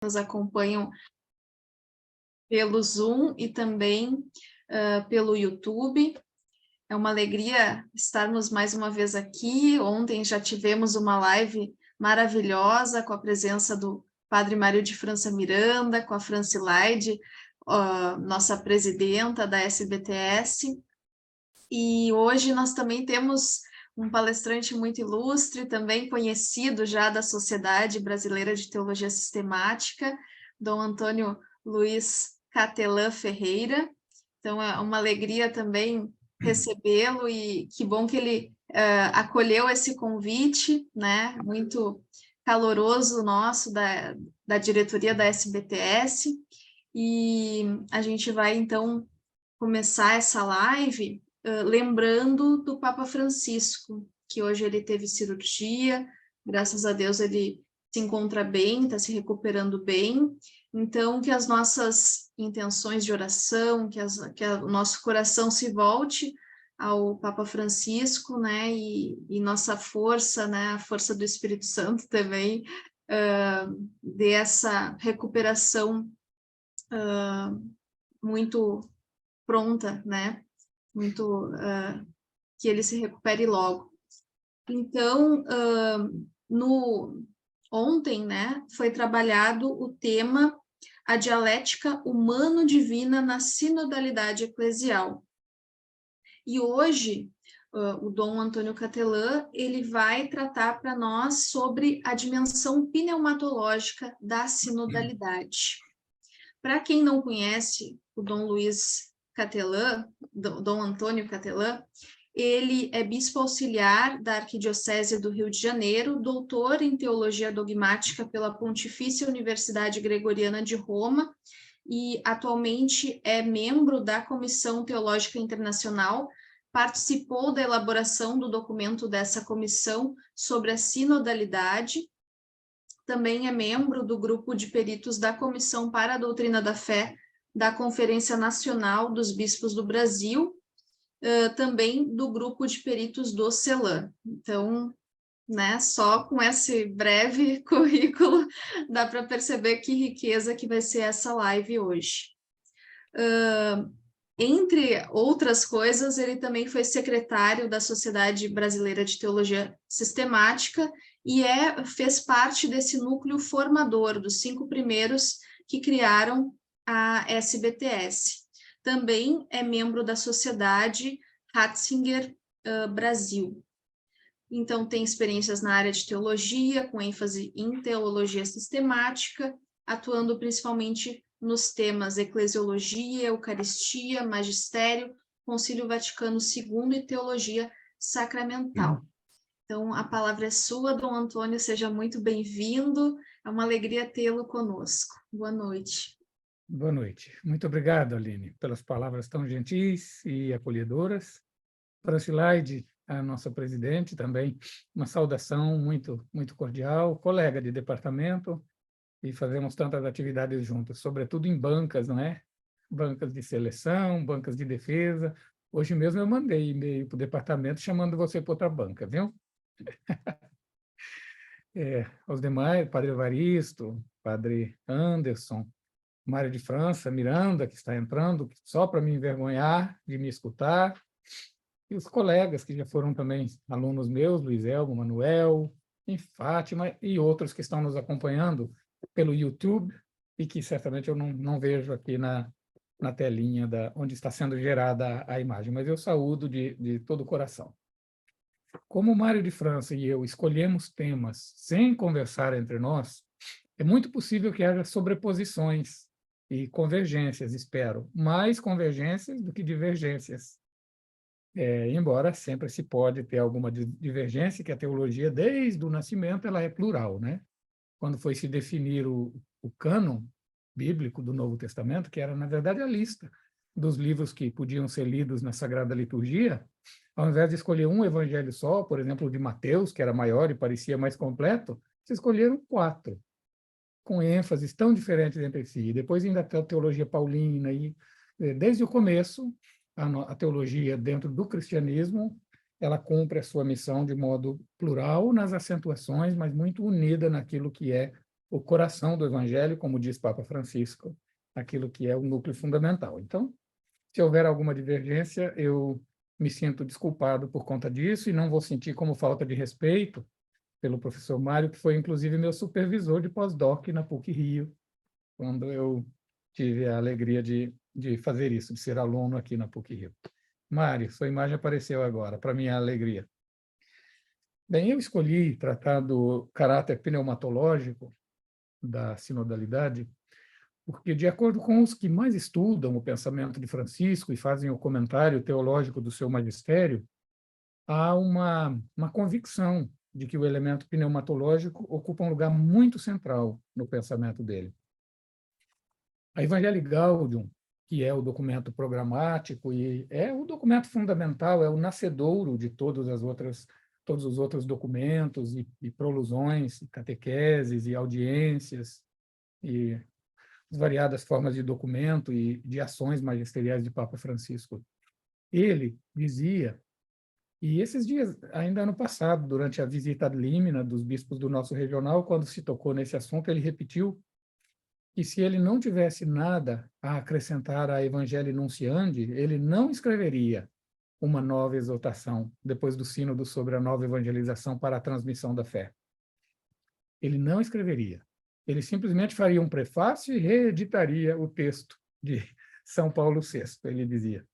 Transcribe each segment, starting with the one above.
nos acompanham pelo Zoom e também pelo YouTube. É uma alegria estarmos mais uma vez aqui. Ontem já tivemos uma live maravilhosa com a presença do Padre Mário de França Miranda, com a Francilaide, nossa presidenta da SBTS. E hoje nós também temos um palestrante muito ilustre, também conhecido já da Sociedade Brasileira de Teologia Sistemática, Dom Antônio Luiz Catelã Ferreira. Então, é uma alegria também recebê-lo e que bom que ele acolheu esse convite, né? Muito caloroso nosso da diretoria da SBTS. E a gente vai, então, começar essa live lembrando do Papa Francisco, que hoje ele teve cirurgia, graças a Deus ele se encontra bem, está se recuperando bem. Então, que as nossas intenções de oração, que o nosso coração se volte ao Papa Francisco, né, e nossa força, né, a força do Espírito Santo também, dê essa recuperação muito pronta, né, muito que ele se recupere logo. Então, ontem, né, foi trabalhado o tema a dialética humano-divina na sinodalidade eclesial. E hoje, o Dom Antônio Catelã, ele vai tratar para nós sobre a dimensão pneumatológica da sinodalidade. Para quem não conhece o Dom Luiz Catelã, Dom Antônio Catelã, ele é bispo auxiliar da Arquidiocese do Rio de Janeiro, doutor em teologia dogmática pela Pontifícia Universidade Gregoriana de Roma e atualmente é membro da Comissão Teológica Internacional, participou da elaboração do documento dessa comissão sobre a sinodalidade, também é membro do grupo de peritos da Comissão para a Doutrina da Fé da Conferência Nacional dos Bispos do Brasil, também do grupo de peritos do CELAM. Então, né, só com esse breve currículo dá para perceber que riqueza que vai ser essa live hoje. Entre outras coisas, ele também foi secretário da Sociedade Brasileira de Teologia Sistemática e fez parte desse núcleo formador, dos 5 primeiros que criaram a SBTS. Também é membro da Sociedade Ratzinger Brasil. Então, tem experiências na área de teologia, com ênfase em teologia sistemática, atuando principalmente nos temas eclesiologia, eucaristia, magistério, Concílio Vaticano II e teologia sacramental. Então, a palavra é sua, Dom Antônio, seja muito bem-vindo, é uma alegria tê-lo conosco. Boa noite. Boa noite. Muito obrigado, Aline, pelas palavras tão gentis e acolhedoras. Francilaide, a nossa presidente, também uma saudação muito cordial, colega de departamento, e fazemos tantas atividades juntas, sobretudo em bancas, não é? Bancas de seleção, bancas de defesa. Hoje mesmo eu mandei e-mail para o departamento chamando você para outra banca, viu? Aos demais, Padre Evaristo, Padre Anderson, Mário de França, Miranda, que está entrando, só para me envergonhar de me escutar, e os colegas que já foram também alunos meus, Luiz Elmo, Manuel, e Fátima, e outros que estão nos acompanhando pelo YouTube, e que certamente eu não vejo aqui na telinha onde está sendo gerada a imagem, mas eu saúdo de todo o coração. Como o Mário de França e eu escolhemos temas sem conversar entre nós, é muito possível que haja sobreposições e convergências, espero, mais convergências do que divergências. Embora sempre se pode ter alguma divergência, que a teologia, desde o nascimento, ela é plural, né? Quando foi se definir o cânon bíblico do Novo Testamento, que era, na verdade, a lista dos livros que podiam ser lidos na Sagrada Liturgia, ao invés de escolher um evangelho só, por exemplo, o de Mateus, que era maior e parecia mais completo, se escolheram 4, com ênfases tão diferentes entre si. E depois ainda tem a teologia paulina, e desde o começo, a teologia dentro do cristianismo, ela cumpre a sua missão de modo plural nas acentuações, mas muito unida naquilo que é o coração do Evangelho, como diz Papa Francisco, aquilo que é o núcleo fundamental. Então, se houver alguma divergência, eu me sinto desculpado por conta disso e não vou sentir como falta de respeito pelo professor Mário, que foi, inclusive, meu supervisor de pós-doc na PUC-Rio, quando eu tive a alegria de fazer isso, de ser aluno aqui na PUC-Rio. Mário, sua imagem apareceu agora, para minha alegria. Bem, eu escolhi tratar do caráter pneumatológico da sinodalidade, porque, de acordo com os que mais estudam o pensamento de Francisco e fazem o comentário teológico do seu magistério, há uma convicção de que o elemento pneumatológico ocupa um lugar muito central no pensamento dele. A Evangelii Gaudium, que é o documento programático e é o documento fundamental, é o nascedouro de todos os outros documentos e prolusões, e catequeses e audiências e variadas formas de documento e de ações magisteriais de Papa Francisco. Ele dizia, e esses dias, ainda ano passado, durante a visita ad limina dos bispos do nosso regional, quando se tocou nesse assunto, ele repetiu que se ele não tivesse nada a acrescentar à Evangelii Nunciandi, ele não escreveria uma nova exortação depois do sínodo sobre a nova evangelização para a transmissão da fé. Ele não escreveria. Ele simplesmente faria um prefácio e reeditaria o texto de São Paulo VI, ele dizia.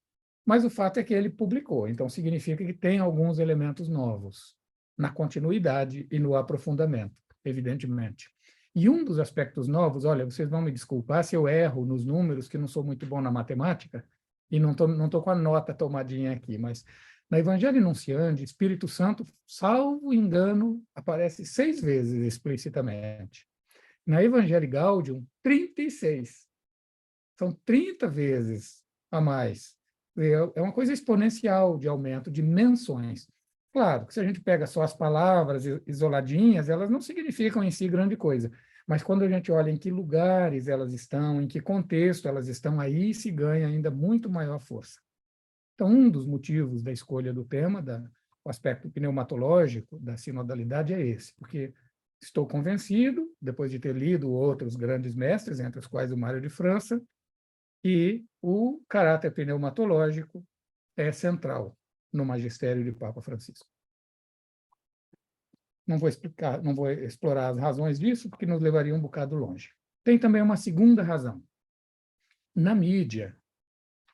Mas o fato é que ele publicou, então significa que tem alguns elementos novos na continuidade e no aprofundamento, evidentemente. E um dos aspectos novos, olha, vocês vão me desculpar se eu erro nos números, que não sou muito bom na matemática, e não tô com a nota tomadinha aqui, mas na Evangelii Nunciandi, Espírito Santo, salvo engano, aparece 6 vezes explicitamente. Na Evangelii Gaudium, 36. São 30 vezes a mais. É uma coisa exponencial de aumento de menções. Claro que se a gente pega só as palavras isoladinhas, elas não significam em si grande coisa. Mas quando a gente olha em que lugares elas estão, em que contexto elas estão, aí se ganha ainda muito maior força. Então, um dos motivos da escolha do tema, o aspecto pneumatológico da sinodalidade é esse, porque estou convencido, depois de ter lido outros grandes mestres, entre os quais o Mário de França, que o caráter pneumatológico é central no magistério de Papa Francisco. Não vou explorar as razões disso, porque nos levaria um bocado longe. Tem também uma segunda razão. Na mídia,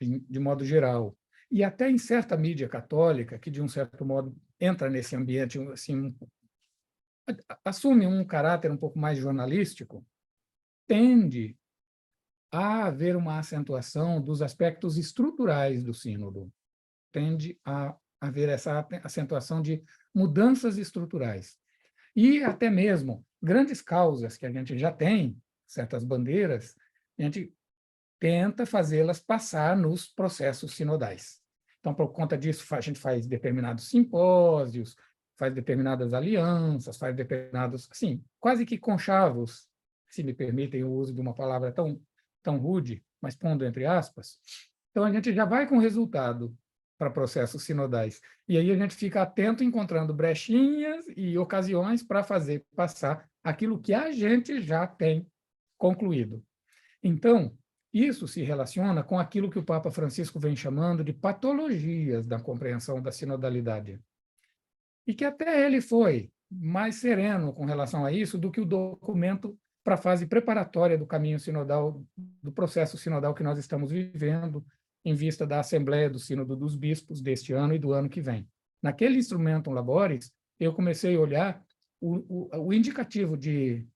de modo geral, e até em certa mídia católica, que de um certo modo entra nesse ambiente, assim, assume um caráter um pouco mais jornalístico, tende a haver uma acentuação dos aspectos estruturais do sínodo. Tende a haver essa acentuação de mudanças estruturais. E até mesmo grandes causas que a gente já tem, certas bandeiras, a gente tenta fazê-las passar nos processos sinodais. Então, por conta disso, a gente faz determinados simpósios, faz determinadas alianças, faz determinados, assim, quase que conchavos, se me permitem o uso de uma palavra tão rude, mas pondo entre aspas. Então, a gente já vai com resultado para processos sinodais. E aí a gente fica atento, encontrando brechinhas e ocasiões para fazer passar aquilo que a gente já tem concluído. Então, isso se relaciona com aquilo que o Papa Francisco vem chamando de patologias da compreensão da sinodalidade. E que até ele foi mais sereno com relação a isso do que o documento para a fase preparatória do caminho sinodal, do processo sinodal que nós estamos vivendo, em vista da Assembleia do Sínodo dos Bispos deste ano e do ano que vem. Naquele Instrumentum Laboris, eu comecei a olhar o indicativo de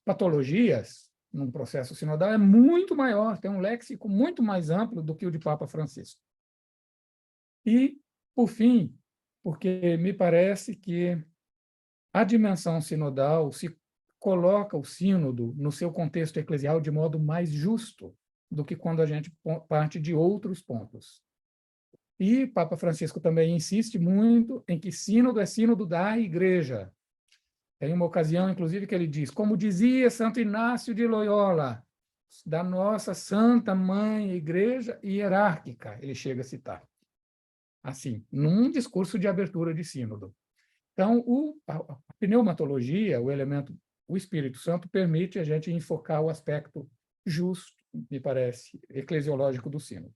patologias num processo sinodal é muito maior, tem um léxico muito mais amplo do que o de Papa Francisco. E, por fim, porque me parece que a dimensão sinodal se coloca o sínodo no seu contexto eclesial de modo mais justo do que quando a gente parte de outros pontos. E Papa Francisco também insiste muito em que sínodo é sínodo da Igreja. Tem uma ocasião, inclusive, que ele diz, como dizia Santo Inácio de Loyola, da nossa Santa Mãe Igreja hierárquica, ele chega a citar. Assim, num discurso de abertura de sínodo. Então, a pneumatologia, o elemento o Espírito Santo permite a gente enfocar o aspecto justo, me parece, eclesiológico do sínodo.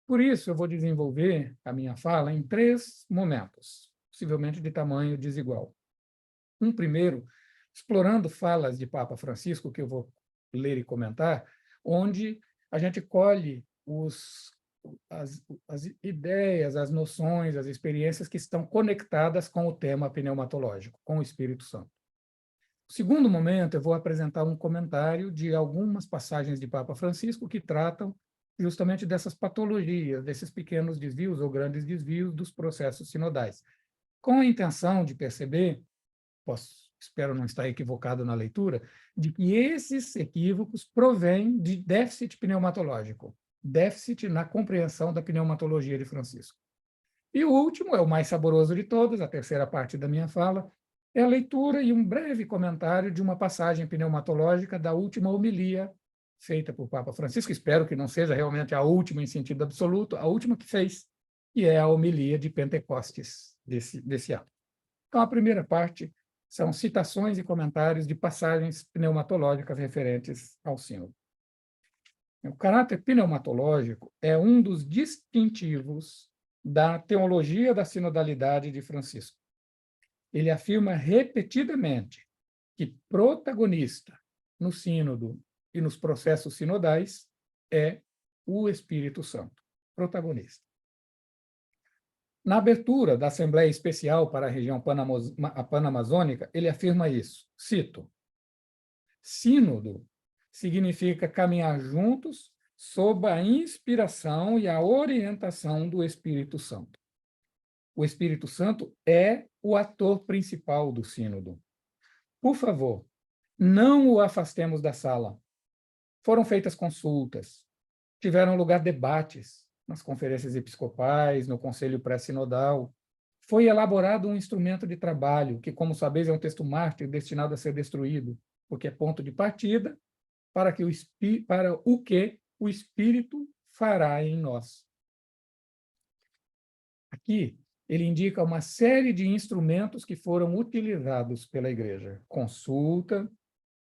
Por isso, eu vou desenvolver a minha fala em 3 momentos, possivelmente de tamanho desigual. Um primeiro, explorando falas de Papa Francisco, que eu vou ler e comentar, onde a gente colhe as ideias, as noções, as experiências que estão conectadas com o tema pneumatológico, com o Espírito Santo. No segundo momento, eu vou apresentar um comentário de algumas passagens de Papa Francisco que tratam justamente dessas patologias, desses pequenos desvios ou grandes desvios dos processos sinodais, com a intenção de perceber, espero não estar equivocado na leitura, de que esses equívocos provêm de déficit pneumatológico, déficit na compreensão da pneumatologia de Francisco. E o último, é o mais saboroso de todos, a terceira parte da minha fala, é a leitura e um breve comentário de uma passagem pneumatológica da última homilia feita por Papa Francisco. Espero que não seja realmente a última em sentido absoluto, a última que fez, e é a homilia de Pentecostes desse ano. Então, a primeira parte são citações e comentários de passagens pneumatológicas referentes ao sínodo. O caráter pneumatológico é um dos distintivos da teologia da sinodalidade de Francisco. Ele afirma repetidamente que protagonista no sínodo e nos processos sinodais é o Espírito Santo, protagonista. Na abertura da Assembleia Especial para a região panamazônica, ele afirma isso, cito, sínodo significa caminhar juntos sob a inspiração e a orientação do Espírito Santo. O Espírito Santo é o ator principal do sínodo. Por favor, não o afastemos da sala. Foram feitas consultas, tiveram lugar debates nas conferências episcopais, no conselho pré-sinodal. Foi elaborado um instrumento de trabalho, que, como sabeis, é um texto mártir destinado a ser destruído, porque é ponto de partida para o que o Espírito fará em nós. Aqui, ele indica uma série de instrumentos que foram utilizados pela Igreja. Consulta,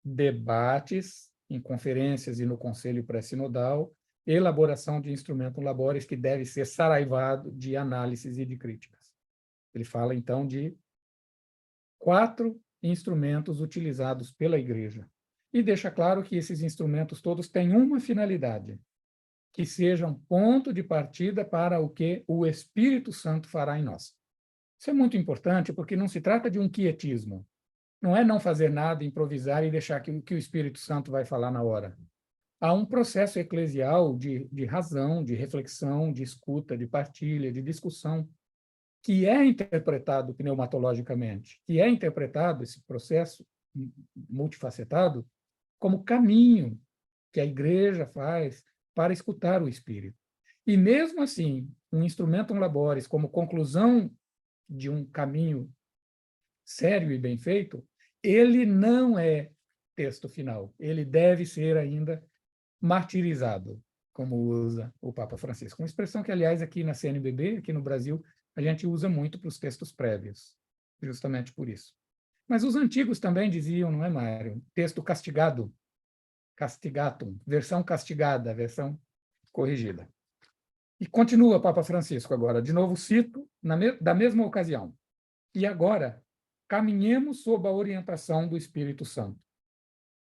debates em conferências e no conselho pré-sinodal, elaboração de instrumento labores que deve ser saraivado de análises e de críticas. Ele fala, então, de 4 instrumentos utilizados pela Igreja. E deixa claro que esses instrumentos todos têm uma finalidade, que sejam ponto de partida para o que o Espírito Santo fará em nós. Isso é muito importante, porque não se trata de um quietismo. Não é não fazer nada, improvisar e deixar que o Espírito Santo vai falar na hora. Há um processo eclesial de razão, de reflexão, de escuta, de partilha, de discussão, que é interpretado pneumatologicamente, que é interpretado, esse processo multifacetado, como caminho que a Igreja faz para escutar o Espírito. E, mesmo assim, um instrumento labores como conclusão de um caminho sério e bem feito, ele não é texto final. Ele deve ser ainda martirizado, como usa o Papa Francisco. Uma expressão que, aliás, aqui na CNBB, aqui no Brasil, a gente usa muito para os textos prévios, justamente por isso. Mas os antigos também diziam, não é, Mário? Texto castigado, castigatum, versão castigada, versão corrigida. E continua Papa Francisco agora, de novo cito, da mesma ocasião. E agora, caminhemos sob a orientação do Espírito Santo.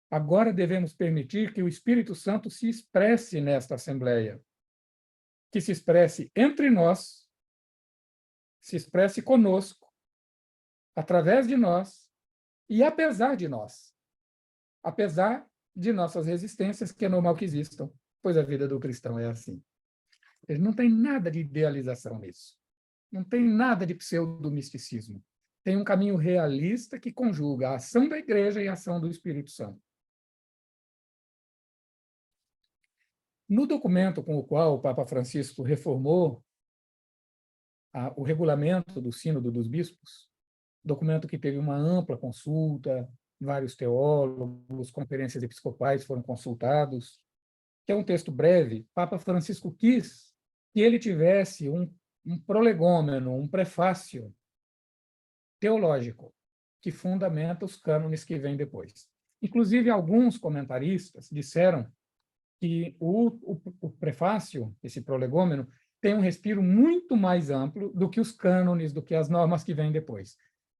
Agora devemos permitir que o Espírito Santo se expresse nesta Assembleia, que se expresse entre nós, se expresse conosco, através de nós e apesar de nós. Apesar de nossas resistências, que é normal que existam, pois a vida do cristão é assim. Ele não tem nada de idealização nisso. Não tem nada de pseudo-misticismo. Tem um caminho realista que conjuga a ação da Igreja e a ação do Espírito Santo. No documento com o qual o Papa Francisco reformou o regulamento do Sínodo dos Bispos, documento que teve uma ampla consulta, vários teólogos, conferências episcopais foram consultados, que é um texto breve, Papa Francisco quis que ele tivesse um prolegômeno, um prefácio teológico, que fundamenta os cânones que vêm depois. Inclusive, alguns comentaristas disseram que o prefácio, esse prolegômeno, tem um respiro muito mais amplo do que os cânones, do que as normas que vêm depois.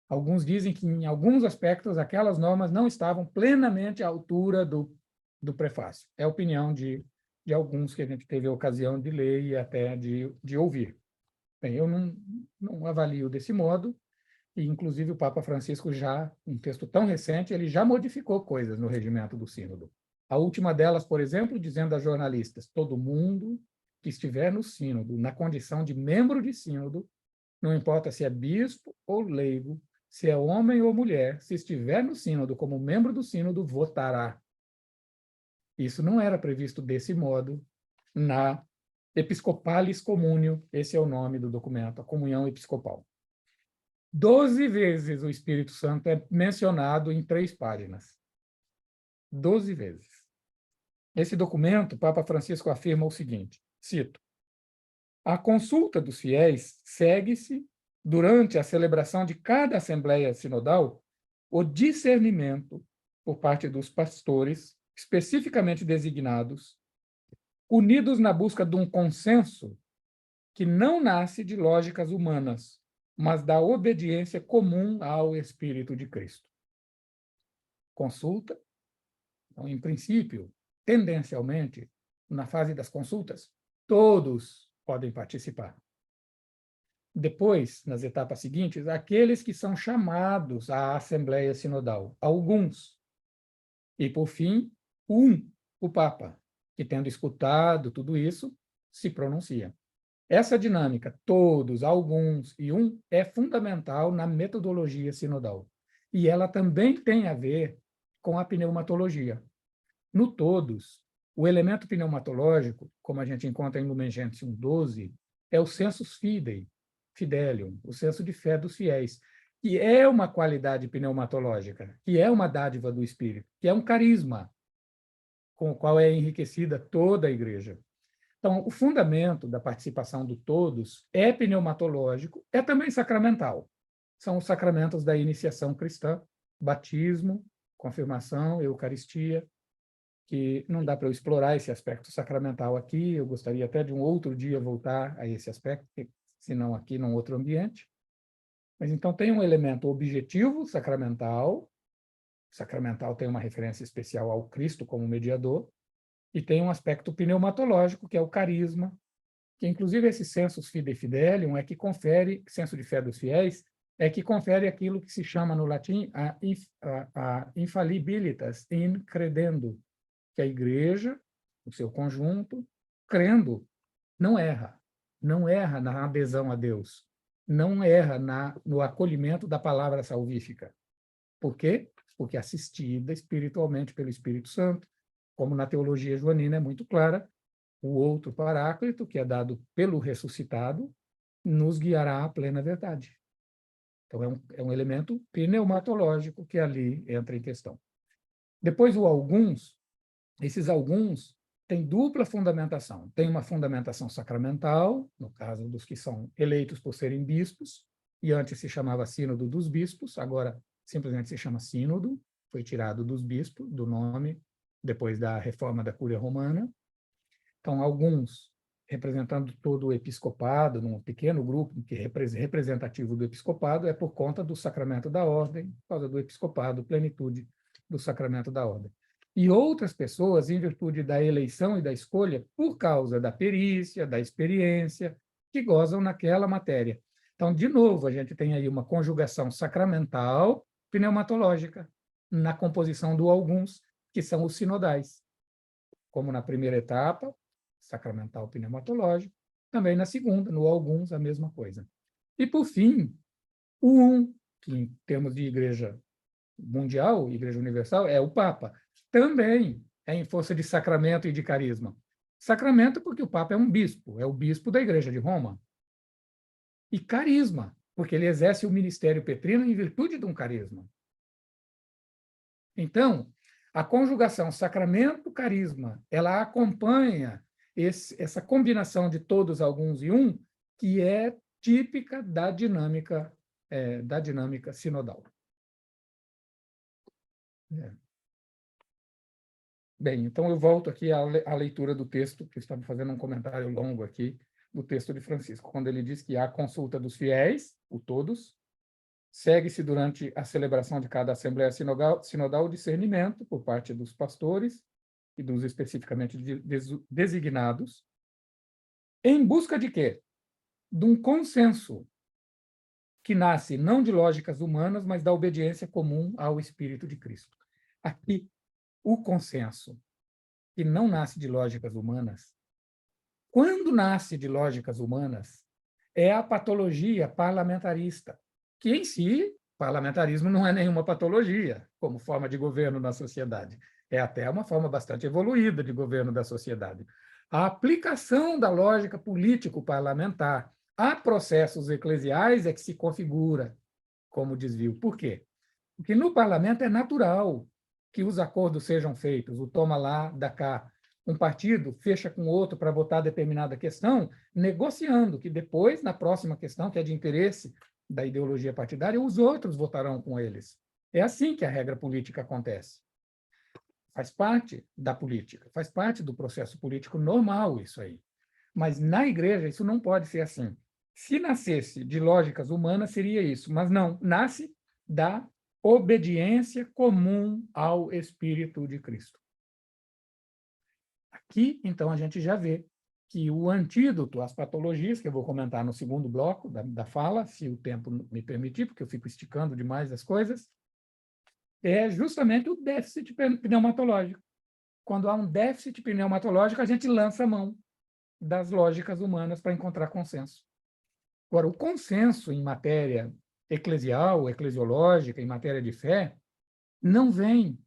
Alguns dizem que, em alguns aspectos, aquelas normas não estavam plenamente à altura do prefácio. É a opinião de alguns que a gente teve a ocasião de ler e até de ouvir. Bem, eu não avalio desse modo, e, inclusive, o Papa Francisco já, um texto tão recente, ele já modificou coisas no regimento do sínodo. A última delas, por exemplo, dizendo a jornalistas: todo mundo que estiver no sínodo, na condição de membro de sínodo, não importa se é bispo ou leigo, se é homem ou mulher, se estiver no sínodo como membro do sínodo, votará. Isso não era previsto desse modo na Episcopalis Communio, esse é o nome do documento, a comunhão episcopal. 12 vezes o Espírito Santo é mencionado em 3 páginas. 12 vezes. Esse documento, o Papa Francisco afirma o seguinte, cito: a consulta dos fiéis segue-se, durante a celebração de cada assembleia sinodal, o discernimento por parte dos pastores, especificamente designados, unidos na busca de um consenso que não nasce de lógicas humanas, mas da obediência comum ao Espírito de Cristo. Consulta. Então, em princípio, tendencialmente, na fase das consultas, todos podem participar. Depois, nas etapas seguintes, aqueles que são chamados à Assembleia Sinodal, alguns. E, por fim, o Papa, que, tendo escutado tudo isso, se pronuncia. Essa dinâmica, todos, alguns e é fundamental na metodologia sinodal. E ela também tem a ver com a pneumatologia. No todos, o elemento pneumatológico, como a gente encontra em Lumen Gentium 12, é o sensus fidelium, o senso de fé dos fiéis, que é uma qualidade pneumatológica, que é uma dádiva do Espírito, que é um carisma com o qual é enriquecida toda a Igreja. Então, o fundamento da participação do todos é pneumatológico, é também sacramental. São os sacramentos da iniciação cristã, batismo, confirmação, eucaristia, que não dá para eu explorar esse aspecto sacramental aqui, eu gostaria até de um outro dia voltar a esse aspecto, se não aqui, num outro ambiente. Mas, então, tem um elemento objetivo sacramental tem uma referência especial ao Cristo como mediador, e tem um aspecto pneumatológico, que é o carisma, que, inclusive, esse sensus fidelium é que confere, senso de fé dos fiéis, é que confere aquilo que se chama no latim a infalibilitas in credendo, que a Igreja, no seu conjunto, crendo, não erra na adesão a Deus, não erra no acolhimento da palavra salvífica. Por quê? Porque assistida espiritualmente pelo Espírito Santo, como na teologia joanina é muito clara, o outro Paráclito, que é dado pelo ressuscitado, nos guiará à plena verdade. Então, é um elemento pneumatológico que ali entra em questão. Depois, esses alguns têm dupla fundamentação. Tem uma fundamentação sacramental, no caso dos que são eleitos por serem bispos, e antes se chamava Sínodo dos Bispos, agora simplesmente se chama Sínodo, foi tirado dos bispos, do nome, depois da reforma da Cúria Romana. Então, alguns representando todo o episcopado, num pequeno grupo que representativo do episcopado, é por conta do sacramento da ordem, por causa do episcopado, plenitude do sacramento da ordem. E outras pessoas, em virtude da eleição e da escolha, por causa da perícia, da experiência, que gozam naquela matéria. Então, de novo, a gente tem aí uma conjugação sacramental pneumatológica na composição do alguns, que são os sinodais. Como na primeira etapa, sacramental pneumatológico, também na segunda, no alguns, a mesma coisa. E, por fim, que em termos de igreja mundial, igreja universal, é o Papa. Também é em força de sacramento e de carisma. Sacramento porque o Papa é um bispo, é o bispo da Igreja de Roma. E carisma, porque ele exerce o ministério petrino em virtude de um carisma. Então, a conjugação sacramento-carisma, ela acompanha essa combinação de todos, alguns e que é típica da dinâmica sinodal. É. Bem, então eu volto aqui à leitura do texto, que estava fazendo um comentário longo aqui, do texto de Francisco, quando ele diz que há consulta dos fiéis, o todos, segue-se durante a celebração de cada Assembleia Sinodal o discernimento por parte dos pastores e dos especificamente designados, em busca de quê? De um consenso que nasce não de lógicas humanas, mas da obediência comum ao Espírito de Cristo. Aqui, o consenso, que não nasce de lógicas humanas, quando nasce de lógicas humanas, é a patologia parlamentarista, que em si, parlamentarismo não é nenhuma patologia como forma de governo na sociedade. É até uma forma bastante evoluída de governo da sociedade. A aplicação da lógica político-parlamentar a processos eclesiais é que se configura como desvio. Por quê? Porque no parlamento é natural que os acordos sejam feitos, o toma lá, dá cá. Um partido fecha com outro para votar determinada questão, negociando que depois, na próxima questão, que é de interesse da ideologia partidária, os outros votarão com eles. É assim que a regra política acontece. Faz parte da política, faz parte do processo político normal isso aí. Mas na igreja isso não pode ser assim. Se nascesse de lógicas humanas, seria isso, mas não, nasce da obediência comum ao Espírito de Cristo. Aqui, então, a gente já vê que o antídoto às patologias, que eu vou comentar no segundo bloco da fala, se o tempo me permitir, porque eu fico esticando demais as coisas, é justamente o déficit pneumatológico. Quando há um déficit pneumatológico, a gente lança a mão das lógicas humanas para encontrar consenso. Agora, o consenso em matéria eclesial, eclesiológica, em matéria de fé, não vem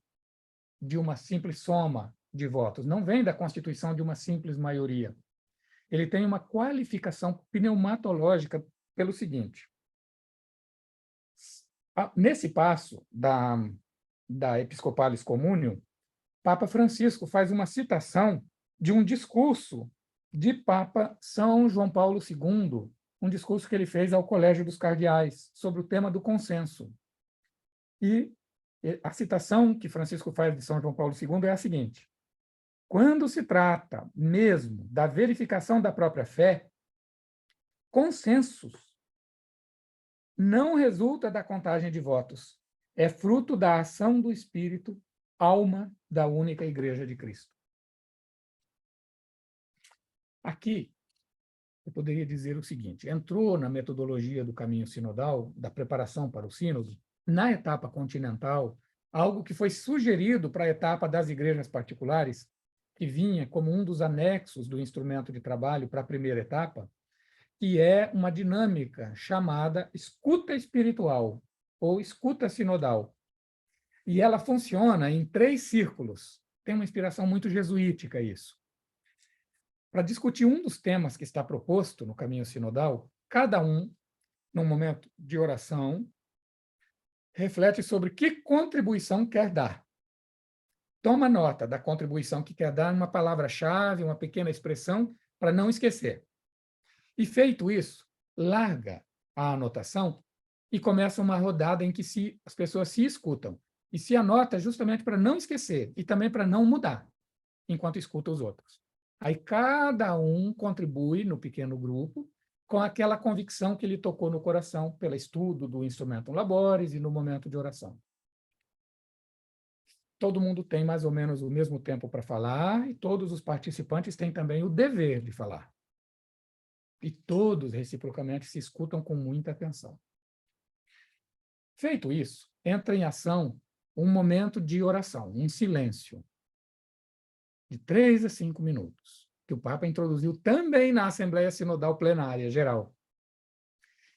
de uma simples soma de votos, não vem da constituição de uma simples maioria. Ele tem uma qualificação pneumatológica pelo seguinte. Nesse passo da Episcopalis Communion, Papa Francisco faz uma citação de um discurso de Papa São João Paulo II, um discurso que ele fez ao Colégio dos Cardeais sobre o tema do consenso. E a citação que Francisco faz de São João Paulo II é a seguinte: quando se trata mesmo da verificação da própria fé, consensos não resulta da contagem de votos, é fruto da ação do Espírito, alma da única Igreja de Cristo. Aqui, eu poderia dizer o seguinte: entrou na metodologia do caminho sinodal, da preparação para o sínodo, na etapa continental, algo que foi sugerido para a etapa das igrejas particulares, que vinha como um dos anexos do instrumento de trabalho para a primeira etapa, que é uma dinâmica chamada escuta espiritual, ou escuta sinodal. E ela funciona em 3 círculos. Tem uma inspiração muito jesuítica isso. Para discutir um dos temas que está proposto no caminho sinodal, cada um, num momento de oração, reflete sobre que contribuição quer dar. Toma nota da contribuição que quer dar numa palavra-chave, uma pequena expressão, para não esquecer. E feito isso, larga a anotação e começa uma rodada em que as pessoas se escutam e se anota justamente para não esquecer e também para não mudar, enquanto escuta os outros. Aí cada um contribui no pequeno grupo com aquela convicção que lhe tocou no coração pelo estudo do Instrumentum Laboris e no momento de oração. Todo mundo tem mais ou menos o mesmo tempo para falar e todos os participantes têm também o dever de falar. E todos, reciprocamente, se escutam com muita atenção. Feito isso, entra em ação um momento de oração, um silêncio, de 3 a 5 minutos, que o Papa introduziu também na Assembleia Sinodal Plenária Geral.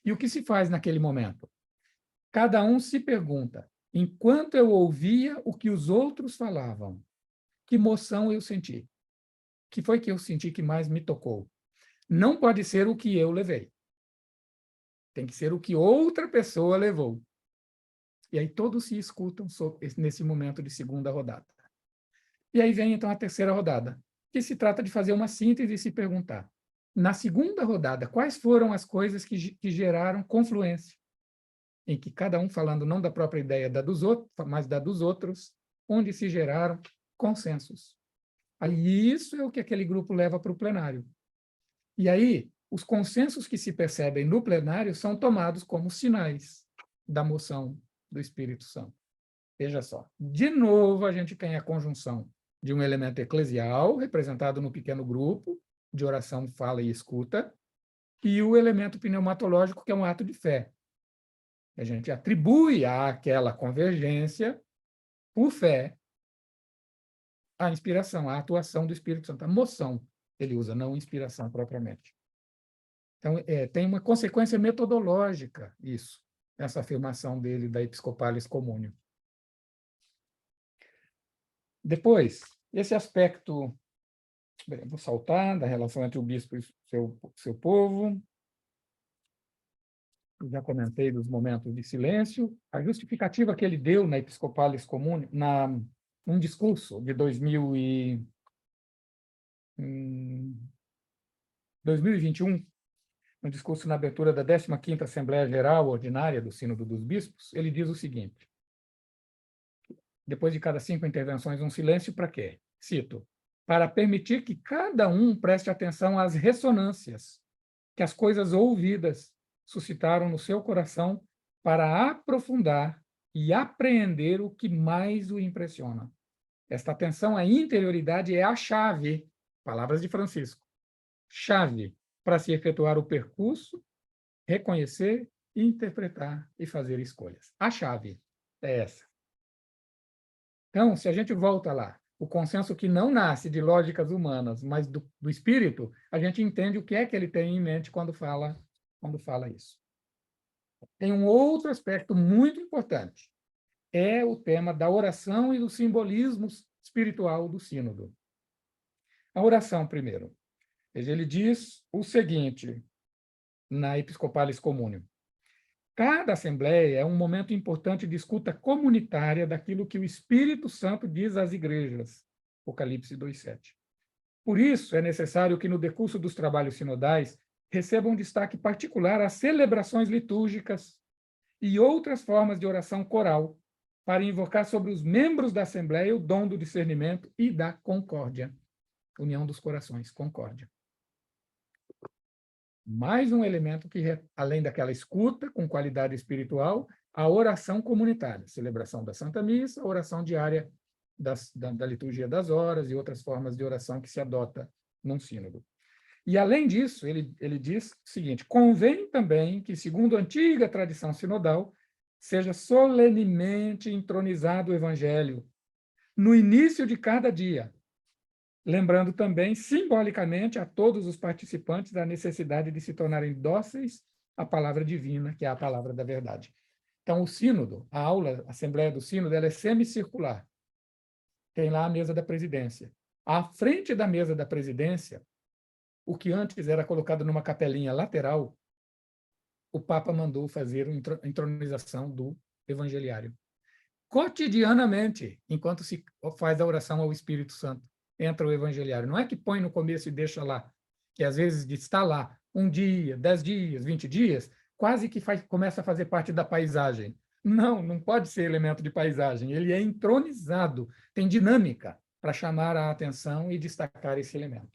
E o que se faz naquele momento? Cada um se pergunta: enquanto eu ouvia o que os outros falavam, que emoção eu senti? Que foi que eu senti que mais me tocou? Não pode ser o que eu levei. Tem que ser o que outra pessoa levou. E aí todos se escutam nesse momento de segunda rodada. E aí vem, então, a terceira rodada, que se trata de fazer uma síntese e se perguntar: na segunda rodada, quais foram as coisas que geraram confluência? Em que cada um falando não da própria ideia, mas da dos outros, onde se geraram consensos. Aí isso é o que aquele grupo leva para o plenário. E aí, os consensos que se percebem no plenário são tomados como sinais da moção do Espírito Santo. Veja só, de novo a gente tem a conjunção de um elemento eclesial, representado no pequeno grupo, de oração, fala e escuta, e o elemento pneumatológico, que é um ato de fé. A gente atribui àquela convergência, por fé, a inspiração, a atuação do Espírito Santo, a moção, ele usa, não inspiração propriamente. Então, tem uma consequência metodológica isso, essa afirmação dele da Episcopalis Communion. Depois, esse aspecto, vou saltar, da relação entre o bispo e seu povo. Eu já comentei dos momentos de silêncio. A justificativa que ele deu na Episcopalis Communion, num discurso de 2021, no discurso na abertura da 15ª Assembleia Geral Ordinária do Sínodo dos Bispos, ele diz o seguinte: depois de cada 5 intervenções, um silêncio para quê? Cito: para permitir que cada um preste atenção às ressonâncias que as coisas ouvidas suscitaram no seu coração para aprofundar e apreender o que mais o impressiona. Esta atenção à interioridade é a chave, palavras de Francisco, chave para se efetuar o percurso, reconhecer, interpretar e fazer escolhas. A chave é essa. Então, se a gente volta lá, o consenso que não nasce de lógicas humanas, mas do espírito, a gente entende o que é que ele tem em mente quando fala isso. Tem um outro aspecto muito importante, é o tema da oração e do simbolismo espiritual do sínodo. A oração, primeiro. Ele diz o seguinte, na Episcopalis Communion: cada assembleia é um momento importante de escuta comunitária daquilo que o Espírito Santo diz às igrejas. Apocalipse 2:7. Por isso, é necessário que, no decurso dos trabalhos sinodais, recebam destaque particular as celebrações litúrgicas e outras formas de oração coral, para invocar sobre os membros da Assembleia o dom do discernimento e da concórdia. União dos corações, concórdia. Mais um elemento que, além daquela escuta com qualidade espiritual, a oração comunitária, celebração da Santa Missa, a oração diária da liturgia das horas e outras formas de oração que se adota num sínodo. E, além disso, ele diz o seguinte: convém também que, segundo a antiga tradição sinodal, seja solenemente entronizado o Evangelho no início de cada dia, lembrando também, simbolicamente, a todos os participantes da necessidade de se tornarem dóceis à palavra divina, que é a palavra da verdade. Então, o sínodo, a aula, a Assembleia do Sínodo, ela é semicircular. Tem lá a mesa da presidência. À frente da mesa da presidência, o que antes era colocado numa capelinha lateral, o Papa mandou fazer a entronização do evangeliário. Cotidianamente, enquanto se faz a oração ao Espírito Santo, entra o evangeliário. Não é que põe no começo e deixa lá, que às vezes está lá 1 dia, 10 dias, 20 dias, quase que começa a fazer parte da paisagem. Não pode ser elemento de paisagem. Ele é entronizado, tem dinâmica para chamar a atenção e destacar esse elemento.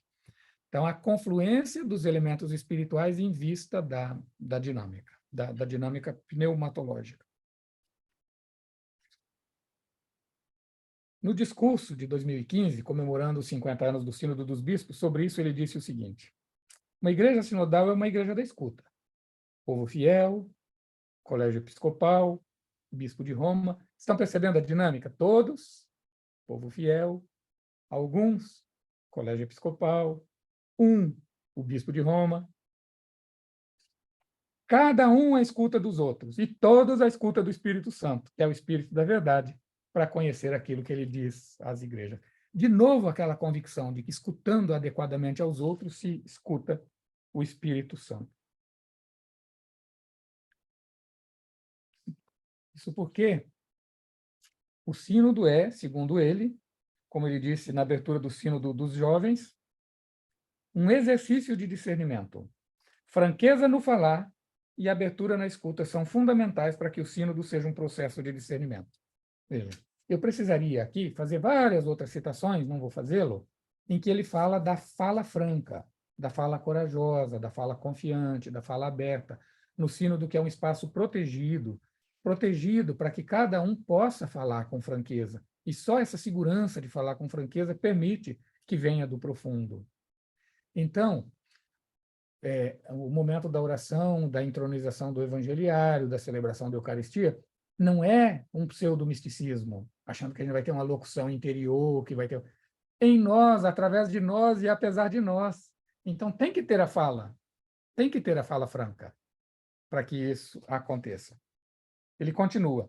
Então, a confluência dos elementos espirituais em vista da dinâmica, da dinâmica pneumatológica. No discurso de 2015, comemorando os 50 anos do Sínodo dos Bispos, sobre isso ele disse o seguinte: uma igreja sinodal é uma igreja da escuta. Povo fiel, colégio episcopal, bispo de Roma. Estão percebendo a dinâmica? Todos, povo fiel, alguns, colégio episcopal, o bispo de Roma. Cada um à escuta dos outros, e todos à escuta do Espírito Santo, que é o Espírito da verdade, para conhecer aquilo que ele diz às igrejas. De novo, aquela convicção de que, escutando adequadamente aos outros, se escuta o Espírito Santo. Isso porque o sínodo é, segundo ele, como ele disse na abertura do sínodo dos jovens, um exercício de discernimento. Franqueza no falar e abertura na escuta são fundamentais para que o sínodo seja um processo de discernimento. Veja, Eu precisaria aqui fazer várias outras citações, não vou fazê-lo, em que ele fala da fala franca, da fala corajosa, da fala confiante, da fala aberta, no sínodo que é um espaço protegido, protegido para que cada um possa falar com franqueza. E só essa segurança de falar com franqueza permite que venha do profundo. Então, o momento da oração, da entronização do evangeliário, da celebração da Eucaristia, não é um pseudo-misticismo, achando que a gente vai ter uma locução interior, que vai ter... Em nós, através de nós e apesar de nós. Então, tem que ter a fala franca, para que isso aconteça. Ele continua.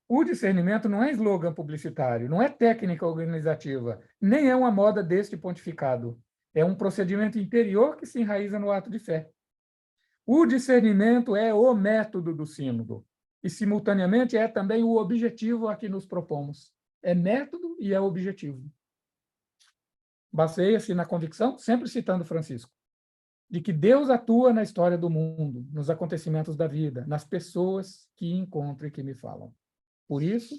O discernimento não é slogan publicitário, não é técnica organizativa, nem é uma moda deste pontificado. É um procedimento interior que se enraiza no ato de fé. O discernimento é o método do sínodo e, simultaneamente, é também o objetivo a que nos propomos. É método e é objetivo. Baseia-se na convicção, sempre citando Francisco, de que Deus atua na história do mundo, nos acontecimentos da vida, nas pessoas que encontro e que me falam. Por isso,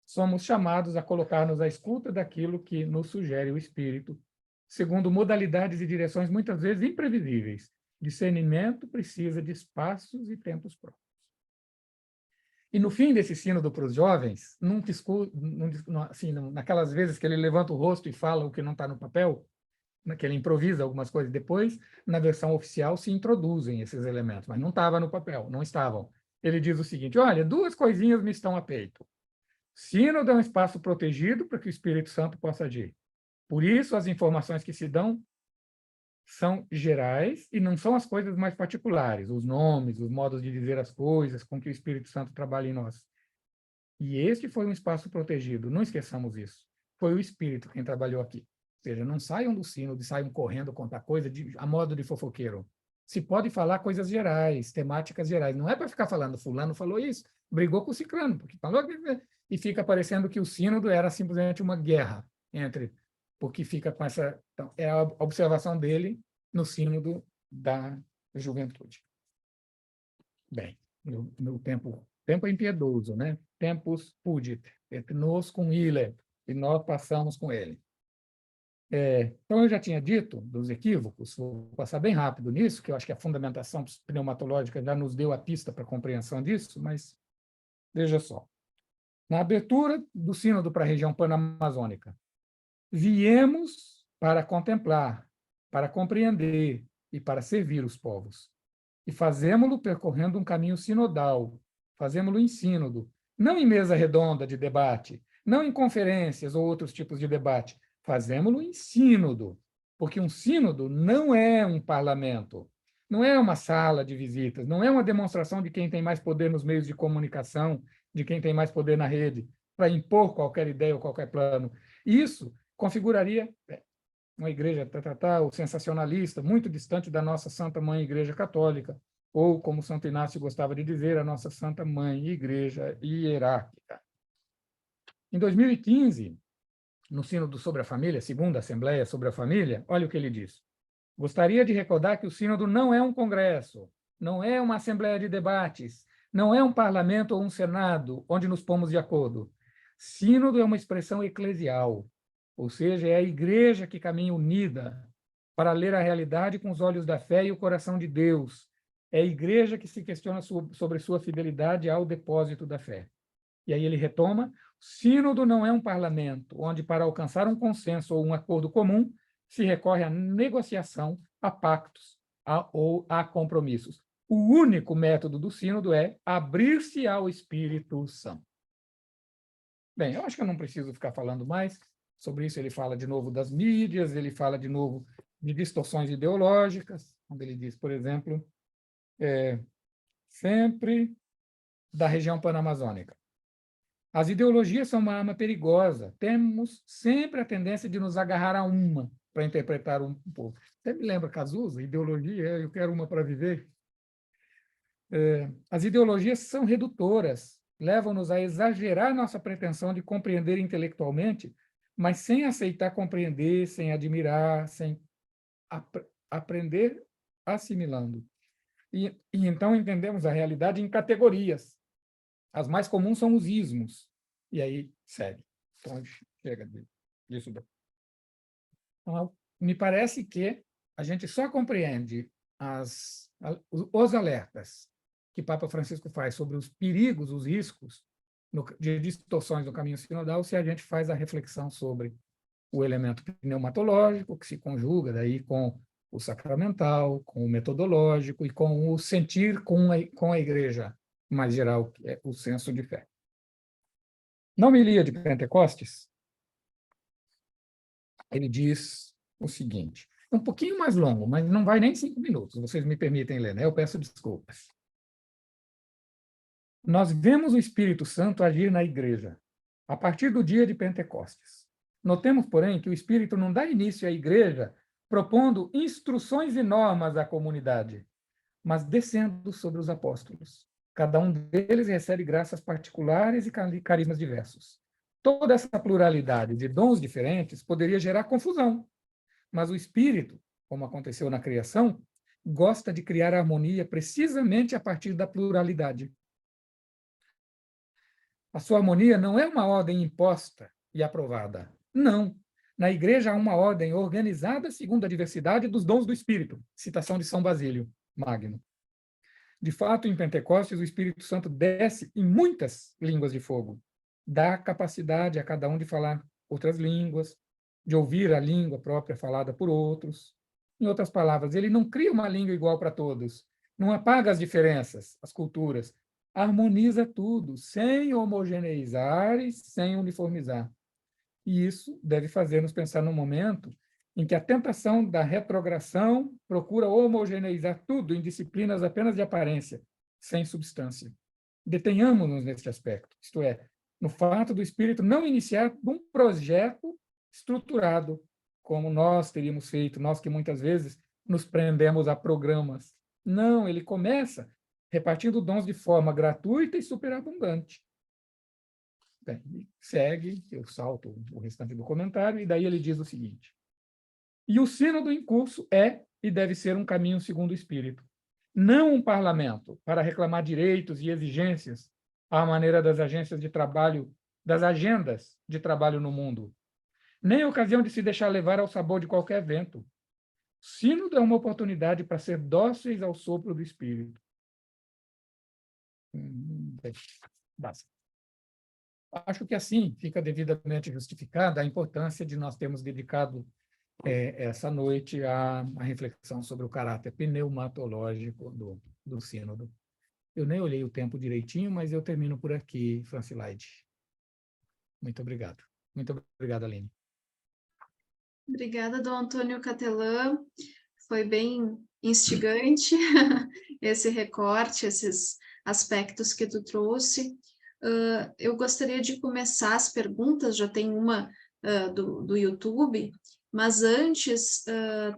somos chamados a colocar-nos à escuta daquilo que nos sugere o Espírito, segundo modalidades e direções muitas vezes imprevisíveis. Discernimento precisa de espaços e tempos próprios. E no fim desse sínodo para os jovens, assim, naquelas vezes que ele levanta o rosto e fala o que não está no papel, que ele improvisa algumas coisas, depois, na versão oficial, se introduzem esses elementos, mas não estava no papel, não estavam. Ele diz o seguinte: olha, duas coisinhas me estão a peito. Sínodo é um espaço protegido para que o Espírito Santo possa agir. Por isso, as informações que se dão são gerais e não são as coisas mais particulares, os nomes, os modos de dizer as coisas com que o Espírito Santo trabalha em nós. E este foi um espaço protegido, não esqueçamos isso. Foi o Espírito quem trabalhou aqui. Ou seja, não saiam do sínodo e saiam correndo contar coisa a modo de fofoqueiro. Se pode falar coisas gerais, temáticas gerais. Não é para ficar falando, fulano falou isso, brigou com o ciclano, porque falou e fica parecendo que o sínodo era simplesmente uma guerra entre, porque fica com essa... Então, é a observação dele no sínodo da juventude. Bem, no tempo é impiedoso, né? Tempus fugit, et nos cum ille, e nós passamos com ele. Então, eu já tinha dito dos equívocos, vou passar bem rápido nisso, que eu acho que a fundamentação pneumatológica já nos deu a pista para a compreensão disso, mas veja só. Na abertura do sínodo para a região panamazônica, viemos para contemplar, para compreender e para servir os povos. E fazemo-lo percorrendo um caminho sinodal, fazemo-lo em sínodo, não em mesa redonda de debate, não em conferências ou outros tipos de debate, fazemo-lo em sínodo, porque um sínodo não é um parlamento, não é uma sala de visitas, não é uma demonstração de quem tem mais poder nos meios de comunicação, de quem tem mais poder na rede, para impor qualquer ideia ou qualquer plano. Isso configuraria uma igreja ou sensacionalista, muito distante da nossa Santa Mãe Igreja Católica, ou, como Santo Inácio gostava de dizer, a nossa Santa Mãe Igreja Hierárquica. Em 2015, no Sínodo sobre a Família, segunda Assembleia sobre a Família, olha o que ele diz. Gostaria de recordar que o Sínodo não é um congresso, não é uma assembleia de debates, não é um parlamento ou um senado onde nos pomos de acordo. Sínodo é uma expressão eclesial, ou seja, é a igreja que caminha unida para ler a realidade com os olhos da fé e o coração de Deus. É a igreja que se questiona sobre sua fidelidade ao depósito da fé. E aí ele retoma: sínodo não é um parlamento, onde, para alcançar um consenso ou um acordo comum, se recorre à negociação, a pactos ou a compromissos. O único método do sínodo é abrir-se ao Espírito Santo. Bem, eu acho que eu não preciso ficar falando mais sobre isso. Ele fala de novo das mídias, ele fala de novo de distorções ideológicas, quando ele diz, por exemplo, sempre da região panamazônica. As ideologias são uma arma perigosa. Temos sempre a tendência de nos agarrar a uma para interpretar um povo. Você me lembra Cazuza? Ideologia, eu quero uma para viver. As ideologias são redutoras, levam-nos a exagerar nossa pretensão de compreender intelectualmente, mas sem aceitar compreender, sem admirar, sem aprender assimilando. E então entendemos a realidade em categorias. As mais comuns são os ismos, e aí segue. Então, chega disso. Então, me parece que a gente só compreende os alertas que Papa Francisco faz sobre os perigos, os riscos de distorções no caminho sinodal, se a gente faz a reflexão sobre o elemento pneumatológico, que se conjuga daí com o sacramental, com o metodológico e com o sentir com a igreja mais geral, que é o senso de fé. Na homilia de Pentecostes, ele diz o seguinte, um pouquinho mais longo, mas não vai nem 5 minutos, vocês me permitem ler, né? Eu peço desculpas. Nós vemos o Espírito Santo agir na igreja, a partir do dia de Pentecostes. Notemos, porém, que o Espírito não dá início à igreja propondo instruções e normas à comunidade, mas descendo sobre os apóstolos. Cada um deles recebe graças particulares e carismas diversos. Toda essa pluralidade de dons diferentes poderia gerar confusão, mas o Espírito, como aconteceu na criação, gosta de criar harmonia precisamente a partir da pluralidade. A sua harmonia não é uma ordem imposta e aprovada. Não. Na igreja há uma ordem organizada segundo a diversidade dos dons do Espírito. Citação de São Basílio Magno. De fato, em Pentecostes, o Espírito Santo desce em muitas línguas de fogo. Dá capacidade a cada um de falar outras línguas, de ouvir a língua própria falada por outros. Em outras palavras, ele não cria uma língua igual para todos, não apaga as diferenças, as culturas, harmoniza tudo, sem homogeneizar e sem uniformizar. E isso deve fazer-nos pensar no momento em que a tentação da retrogradação procura homogeneizar tudo em disciplinas apenas de aparência, sem substância. Detenhamos-nos neste aspecto, isto é, no fato do Espírito não iniciar um projeto estruturado, como nós teríamos feito, nós que muitas vezes nos prendemos a programas. Não, ele começa repartindo dons de forma gratuita e superabundante. Bem, segue, eu salto o restante do comentário, e daí ele diz o seguinte: e o sínodo em curso é e deve ser um caminho segundo o Espírito, não um parlamento para reclamar direitos e exigências à maneira das agências de trabalho, das agendas de trabalho no mundo, nem ocasião de se deixar levar ao sabor de qualquer vento. Sínodo é uma oportunidade para ser dóceis ao sopro do Espírito. Basta. Acho que assim fica devidamente justificada a importância de nós termos dedicado essa noite à reflexão sobre o caráter pneumatológico do sínodo. Eu nem olhei o tempo direitinho, mas eu termino por aqui, Francilaide. Muito obrigado. Muito obrigado, Aline. Obrigada, Dom Antônio Catelã. Foi bem instigante esse recorte, esses aspectos que tu trouxe. Eu gostaria de começar as perguntas, já tem uma do YouTube, mas antes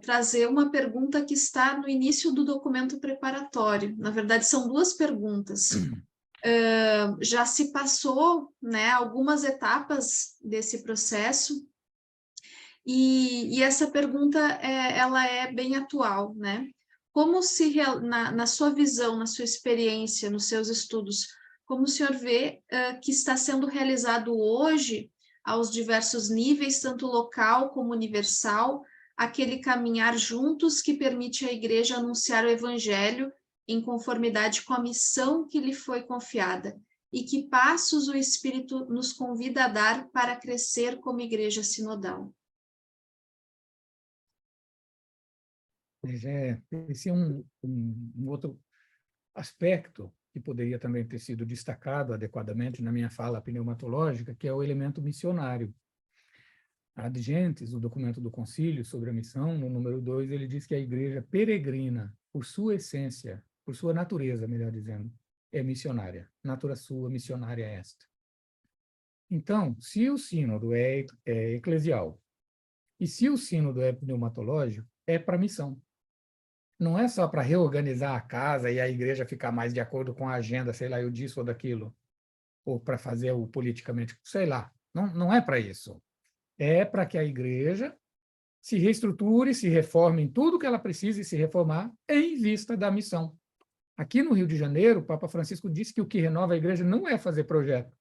trazer uma pergunta que está no início do documento preparatório. Na verdade, são duas perguntas. Já se passou, né, algumas etapas desse processo, e essa pergunta ela é bem atual, né? Como se, na sua visão, na sua experiência, nos seus estudos, como o senhor vê que está sendo realizado hoje, aos diversos níveis, tanto local como universal, aquele caminhar juntos que permite à Igreja anunciar o Evangelho em conformidade com a missão que lhe foi confiada? E que passos o Espírito nos convida a dar para crescer como Igreja sinodal? Esse é um outro aspecto que poderia também ter sido destacado adequadamente na minha fala pneumatológica, que é o elemento missionário. A Ad Gentes, o documento do concílio sobre a missão, no número 2, ele diz que a igreja peregrina, por sua essência, por sua natureza, melhor dizendo, é missionária. Natura sua, missionária é esta. Então, se o sínodo é eclesial e se o sínodo é pneumatológico, é para a missão. Não é só para reorganizar a casa e a igreja ficar mais de acordo com a agenda, sei lá, eu disso ou daquilo, ou para fazer o politicamente, sei lá. Não é para isso. É para que a igreja se reestruture, se reforme em tudo que ela precise se reformar em vista da missão. Aqui no Rio de Janeiro, o Papa Francisco disse que o que renova a igreja não é fazer projeto,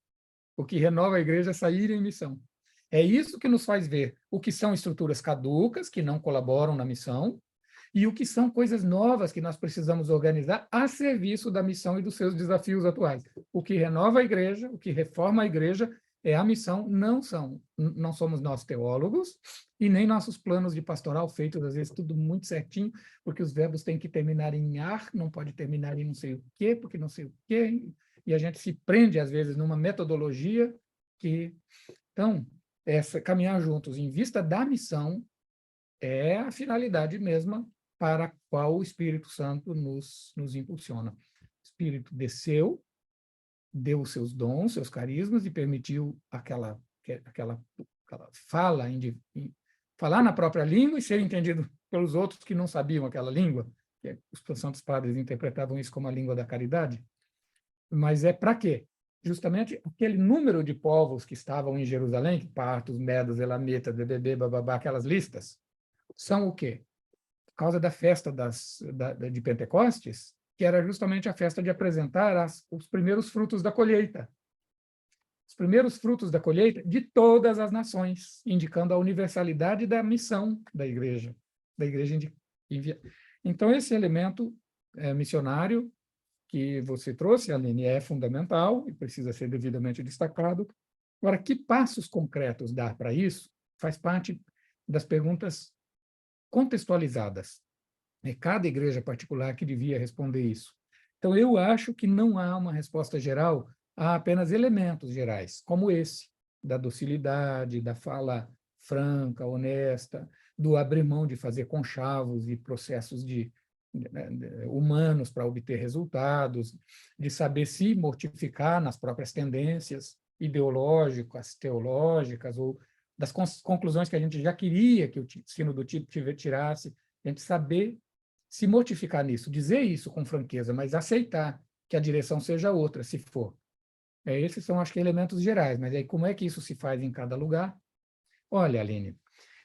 O que renova a igreja é sair em missão. É isso que nos faz ver o que são estruturas caducas, que não colaboram na missão, e o que são coisas novas que nós precisamos organizar a serviço da missão e dos seus desafios atuais. O que renova a igreja, o que reforma a igreja é a missão, não somos nós teólogos e nem nossos planos de pastoral feitos, às vezes, tudo muito certinho, porque os verbos têm que terminar em ar, não pode terminar em não sei o quê, porque não sei o quê, e a gente se prende, às vezes, numa metodologia que... Então, caminhar juntos em vista da missão é a finalidade mesma para a qual o Espírito Santo nos impulsiona. O Espírito desceu, deu os seus dons, seus carismas, e permitiu aquela fala, falar na própria língua e ser entendido pelos outros que não sabiam aquela língua. Os santos padres interpretavam isso como a língua da caridade. Mas é para quê? Justamente aquele número de povos que estavam em Jerusalém, partos, medos, elamitas, bebê, bababá, aquelas listas, são o quê? Por causa da festa de Pentecostes, que era justamente a festa de apresentar os primeiros frutos da colheita. Os primeiros frutos da colheita de todas as nações, indicando a universalidade da missão da igreja Então, esse elemento missionário que você trouxe, Aline, é fundamental e precisa ser devidamente destacado. Agora, que passos concretos dar para isso faz parte das perguntas contextualizadas. É cada igreja particular que devia responder isso. Então, eu acho que não há uma resposta geral, há apenas elementos gerais, como esse, da docilidade, da fala franca, honesta, do abrir mão de fazer conchavos e processos humanos para obter resultados, de saber se mortificar nas próprias tendências ideológicas, teológicas, ou das conclusões que a gente já queria que o ensino do tipo tirasse, a gente saber se mortificar nisso, dizer isso com franqueza, mas aceitar que a direção seja outra, se for. Esses são, acho que, elementos gerais, mas aí como é que isso se faz em cada lugar? Olha, Aline,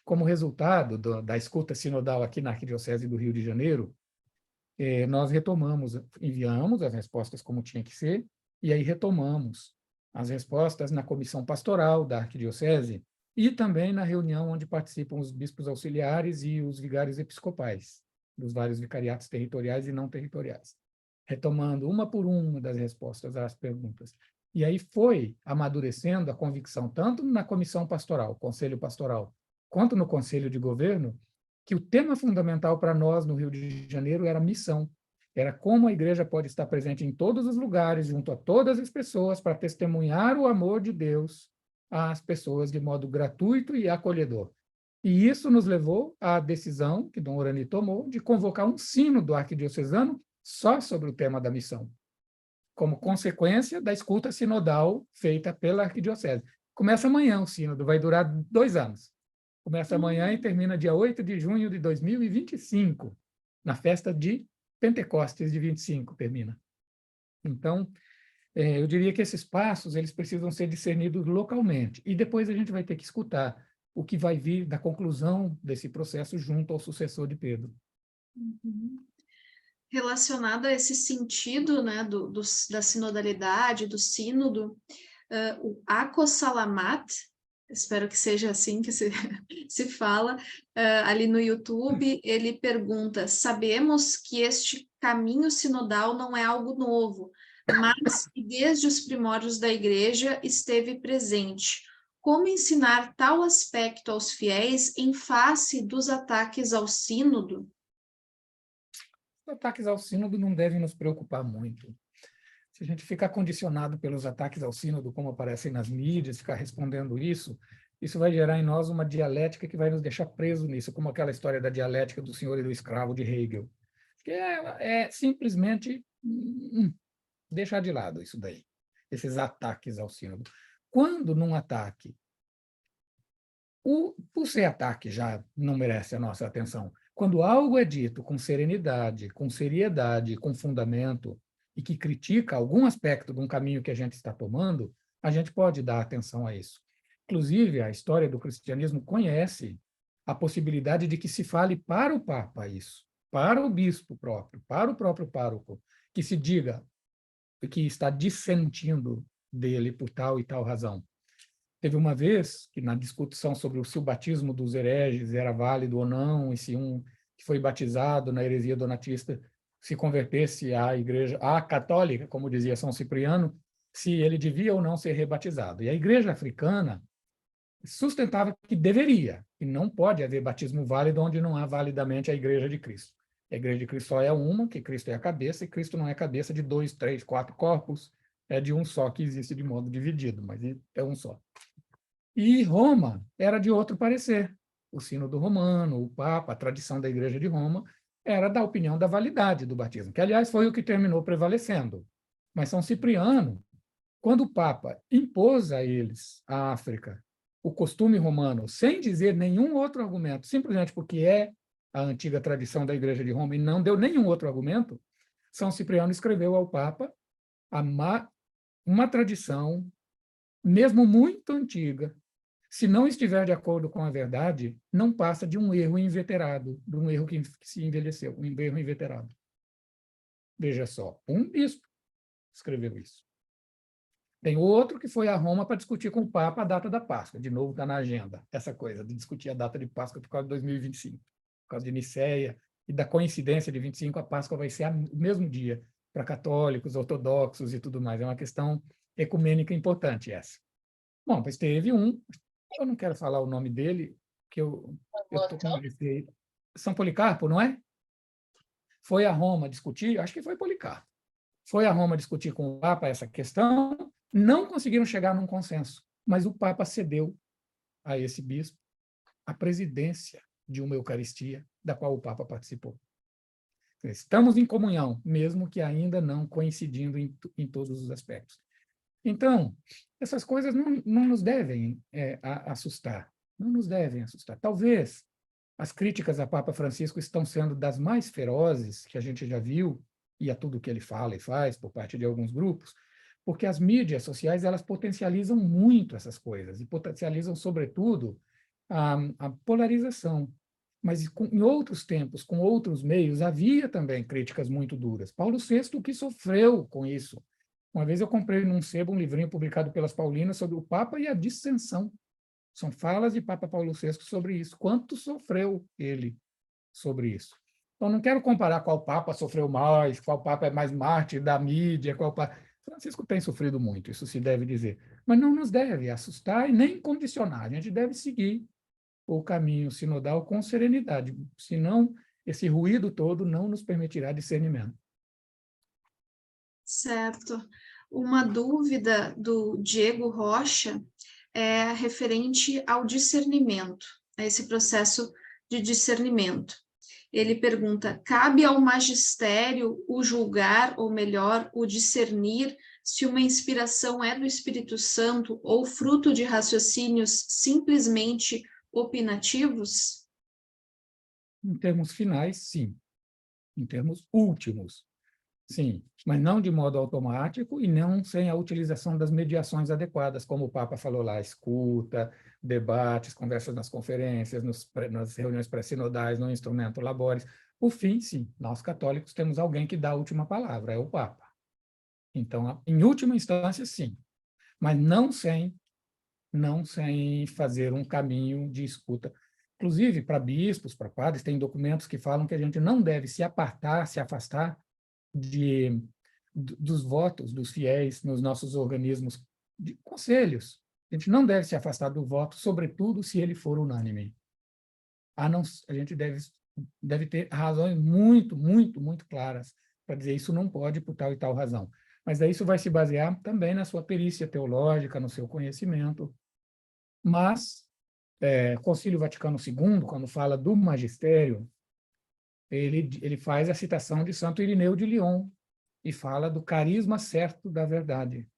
como resultado da escuta sinodal aqui na Arquidiocese do Rio de Janeiro, nós enviamos as respostas como tinha que ser, e aí retomamos as respostas na comissão pastoral da Arquidiocese e também na reunião onde participam os bispos auxiliares e os vigários episcopais, dos vários vicariatos territoriais e não territoriais, retomando uma por uma das respostas às perguntas. E aí foi amadurecendo a convicção, tanto na comissão pastoral, conselho pastoral, quanto no conselho de governo, que o tema fundamental para nós no Rio de Janeiro era missão. Era como a igreja pode estar presente em todos os lugares, junto a todas as pessoas, para testemunhar o amor de Deus às pessoas de modo gratuito e acolhedor. E isso nos levou à decisão que Dom Orani tomou de convocar um sínodo arquidiocesano só sobre o tema da missão, como consequência da escuta sinodal feita pela arquidiocese. Começa amanhã o sínodo, vai durar 2 anos. Começa amanhã e termina dia 8 de junho de 2025, na festa de Pentecostes de 25, termina. Então, eu diria que esses passos eles precisam ser discernidos localmente, e depois a gente vai ter que escutar o que vai vir da conclusão desse processo junto ao sucessor de Pedro. Uhum. Relacionado a esse sentido, né, da sinodalidade, do sínodo, o Akosalamat, espero que seja assim que se fala, ali no YouTube, ele pergunta: sabemos que este caminho sinodal não é algo novo, mas que desde os primórdios da igreja esteve presente. Como ensinar tal aspecto aos fiéis em face dos ataques ao sínodo? Os ataques ao sínodo não devem nos preocupar muito. Se a gente ficar condicionado pelos ataques ao sínodo, como aparecem nas mídias, ficar respondendo isso vai gerar em nós uma dialética que vai nos deixar presos nisso, como aquela história da dialética do senhor e do escravo de Hegel. Que é simplesmente deixar de lado isso daí, esses ataques ao sínodo. Quando num ataque, por ser ataque já não merece a nossa atenção. Quando algo é dito com serenidade, com seriedade, com fundamento, e que critica algum aspecto de um caminho que a gente está tomando, a gente pode dar atenção a isso. Inclusive, a história do cristianismo conhece a possibilidade de que se fale para o Papa isso, para o bispo próprio, para o próprio pároco, que se diga que está dissentindo dele por tal e tal razão. Teve uma vez que, na discussão sobre se o batismo dos hereges era válido ou não, e se um que foi batizado na heresia donatista se convertesse à igreja, à católica, como dizia São Cipriano, se ele devia ou não ser rebatizado. E a igreja africana sustentava que deveria, e não pode haver batismo válido onde não há validamente a igreja de Cristo. A igreja de Cristo só é uma, que Cristo é a cabeça, e Cristo não é cabeça de 2, 3, 4 corpos, é de um só, que existe de modo dividido, mas é um só. E Roma era de outro parecer. O sínodo romano, o Papa, a tradição da Igreja de Roma, era da opinião da validade do batismo, que, aliás, foi o que terminou prevalecendo. Mas São Cipriano, quando o Papa impôs a eles, a África, o costume romano, sem dizer nenhum outro argumento, simplesmente porque é a antiga tradição da Igreja de Roma, e não deu nenhum outro argumento, São Cipriano escreveu ao Papa uma tradição, mesmo muito antiga, se não estiver de acordo com a verdade, não passa de um erro inveterado, de um erro que se envelheceu, um erro inveterado. Veja só, um bispo escreveu isso. Tem outro que foi a Roma para discutir com o Papa a data da Páscoa. De novo, está na agenda, essa coisa de discutir a data de Páscoa por causa de 2025, por causa de Nicéia, e da coincidência de 25, a Páscoa vai ser o mesmo dia para católicos, ortodoxos e tudo mais. É uma questão ecumênica importante essa. Bom, pois teve um, eu não quero falar o nome dele, que eu estou com receio. São Policarpo, não é? Foi a Roma discutir, acho que foi Policarpo. Foi a Roma discutir com o Papa essa questão, não conseguiram chegar num consenso, mas o Papa cedeu a esse bispo a presidência de uma Eucaristia, da qual o Papa participou. Estamos em comunhão, mesmo que ainda não coincidindo em todos os aspectos. Então, essas coisas não nos devem assustar, não nos devem assustar. Talvez as críticas a Papa Francisco estão sendo das mais ferozes que a gente já viu, e a tudo que ele fala e faz por parte de alguns grupos, porque as mídias sociais elas potencializam muito essas coisas, e potencializam, sobretudo, a polarização. Mas em outros tempos, com outros meios, havia também críticas muito duras. Paulo VI que sofreu com isso. Uma vez eu comprei num sebo um livrinho publicado pelas Paulinas sobre o Papa e a dissensão. São falas de Papa Paulo VI sobre isso. Quanto sofreu ele sobre isso? Então, não quero comparar qual Papa sofreu mais, qual Papa é mais mártir da mídia, qual Papa... Francisco tem sofrido muito, isso se deve dizer. Mas não nos deve assustar e nem condicionar. A gente deve seguir o caminho sinodal com serenidade, senão esse ruído todo não nos permitirá discernimento. Certo. Uma dúvida do Diego Rocha é referente ao discernimento, a esse processo de discernimento. Ele pergunta: cabe ao magistério o julgar, ou melhor, o discernir, se uma inspiração é do Espírito Santo ou fruto de raciocínios simplesmente opinativos? Em termos finais, sim. Em termos últimos, sim, mas não de modo automático e não sem a utilização das mediações adequadas, como o Papa falou lá, escuta, debates, conversas nas conferências, nas reuniões pré-sinodais, no instrumento labores. Por fim, sim, nós católicos temos alguém que dá a última palavra, é o Papa. Então, em última instância, sim, mas não sem fazer um caminho de escuta. Inclusive, para bispos, para padres, tem documentos que falam que a gente não deve se apartar, se afastar dos votos dos fiéis nos nossos organismos de conselhos. A gente não deve se afastar do voto, sobretudo se ele for unânime. A gente deve ter razões muito, muito, muito claras para dizer isso não pode por tal e tal razão. Mas daí isso vai se basear também na sua perícia teológica, no seu conhecimento. Mas o Concílio Vaticano II, quando fala do magistério, ele faz a citação de Santo Irineu de Lyon e fala do carisma certo da verdade.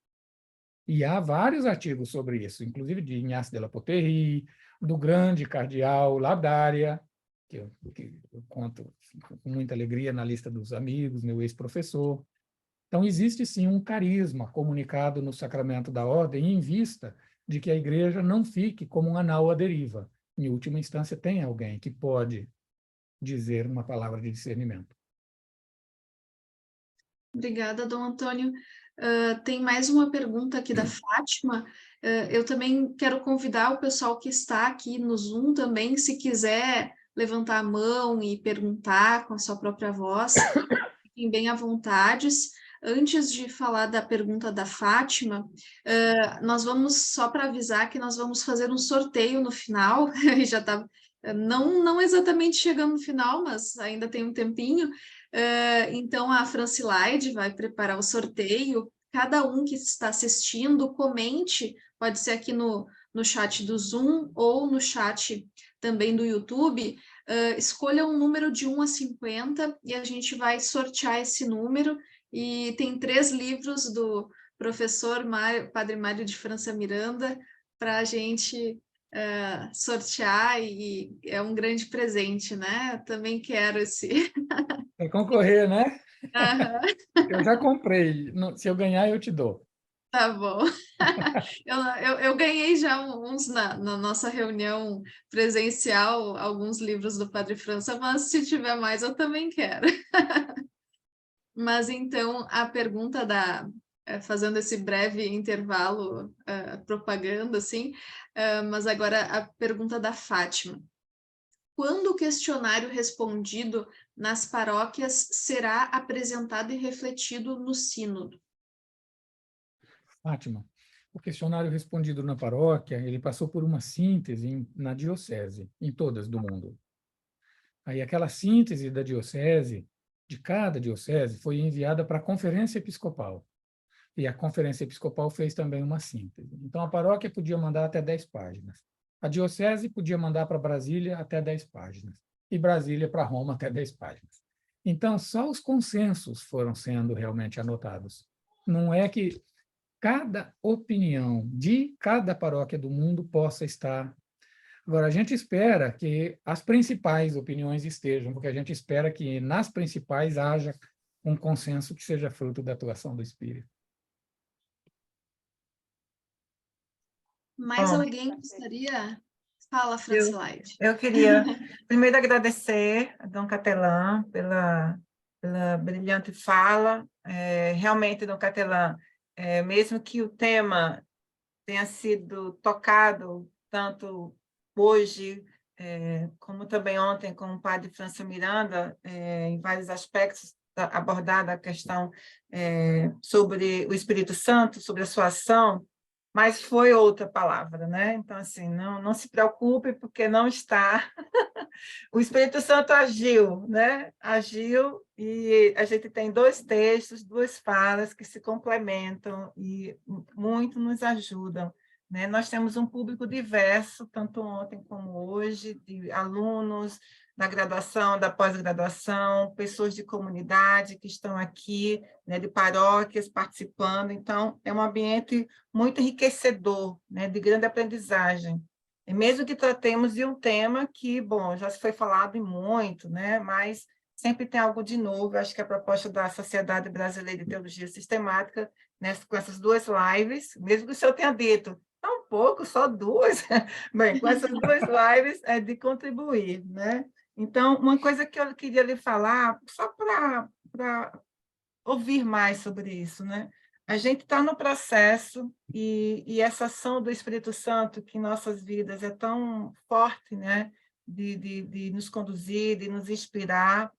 E há vários artigos sobre isso, inclusive de Ignace de la Poterie, do grande cardeal Ladaria, que eu conto com muita alegria na lista dos amigos, meu ex-professor. Então, existe sim um carisma comunicado no sacramento da ordem em vista de que a igreja não fique como um anal à deriva. Em última instância, tem alguém que pode dizer uma palavra de discernimento. Obrigada, Dom Antônio. Tem mais uma pergunta aqui da Fátima. Eu também quero convidar o pessoal que está aqui no Zoom também, se quiser levantar a mão e perguntar com a sua própria voz, fiquem bem à vontade. Antes de falar da pergunta da Fátima, nós vamos, só para avisar que nós vamos fazer um sorteio no final, e já está, não exatamente chegando no final, mas ainda tem um tempinho. Então, a Francilaide vai preparar o sorteio. Cada um que está assistindo, comente, pode ser aqui no chat do Zoom ou no chat também do YouTube, escolha um número de 1 a 50 e a gente vai sortear esse número. E tem 3 livros do professor Padre Mário de França Miranda para a gente sortear, e é um grande presente, né? Também quero esse. Tem que concorrer, né? Aham, Eu já comprei. Se eu ganhar, eu te dou. tá bom. Eu ganhei já uns na nossa reunião presencial, alguns livros do Padre França, mas se tiver mais, eu também quero. Mas então, a pergunta fazendo esse breve intervalo, propaganda, assim, mas agora a pergunta da Fátima. Quando o questionário respondido nas paróquias será apresentado e refletido no sínodo? Fátima, o questionário respondido na paróquia, ele passou por uma síntese na diocese, em todas do mundo. Aí aquela síntese da diocese, de cada diocese, foi enviada para a Conferência Episcopal. E a Conferência Episcopal fez também uma síntese. Então, a paróquia podia mandar até 10 páginas. A diocese podia mandar para Brasília até 10 páginas. E Brasília para Roma até 10 páginas. Então, só os consensos foram sendo realmente anotados. Não é que cada opinião de cada paróquia do mundo possa estar. Agora, a gente espera que as principais opiniões estejam, porque a gente espera que nas principais haja um consenso que seja fruto da atuação do Espírito. Mais Bom, alguém gostaria? Fala, eu, Francilaide. eu queria primeiro agradecer a Dom Catelã pela brilhante fala. Realmente, Dom Catelã, mesmo que o tema tenha sido tocado tanto hoje, como também ontem com o padre França Miranda, em vários aspectos, abordada a questão sobre o Espírito Santo, sobre a sua ação, mas foi outra palavra, né? Então, assim, não se preocupe, porque não está. O Espírito Santo agiu, né? Agiu, e a gente tem 2 textos, 2 falas que se complementam e muito nos ajudam, né? Nós temos um público diverso, tanto ontem como hoje, de alunos da graduação, da pós-graduação, pessoas de comunidade que estão aqui, né, de paróquias participando. Então, é um ambiente muito enriquecedor, né, de grande aprendizagem. E mesmo que tratemos de um tema que, bom, já se foi falado em muito, né, mas sempre tem algo de novo. Eu acho que a proposta da Sociedade Brasileira de Teologia Sistemática, né, com essas 2 lives, mesmo que o senhor tenha dito, tão pouco, só 2, bem, com essas 2 lives é de contribuir, né? Então, uma coisa que eu queria lhe falar, só para ouvir mais sobre isso, né? A gente está no processo, e essa ação do Espírito Santo, que em nossas vidas é tão forte, né? De nos conduzir, de nos inspirar.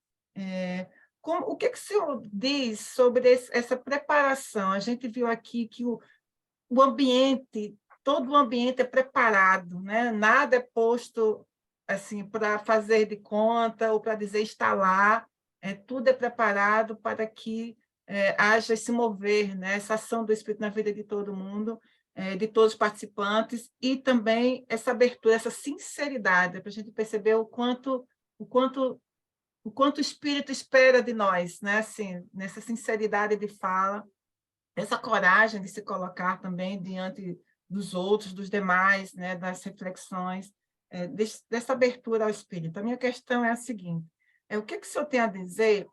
O que o senhor diz sobre essa preparação? A gente viu aqui que o ambiente, todo o ambiente é preparado, né? Nada é posto assim para fazer de conta ou para dizer está lá. Tudo é preparado para que haja esse mover, né? Essa ação do Espírito na vida de todo mundo, de todos os participantes, e também essa abertura, essa sinceridade, para a gente perceber o quanto o Espírito espera de nós, né? Assim, nessa sinceridade de fala, essa coragem de se colocar também diante dos outros, dos demais, né, das reflexões, dessa abertura ao Espírito. A minha questão é a seguinte: o que o senhor tem a dizer?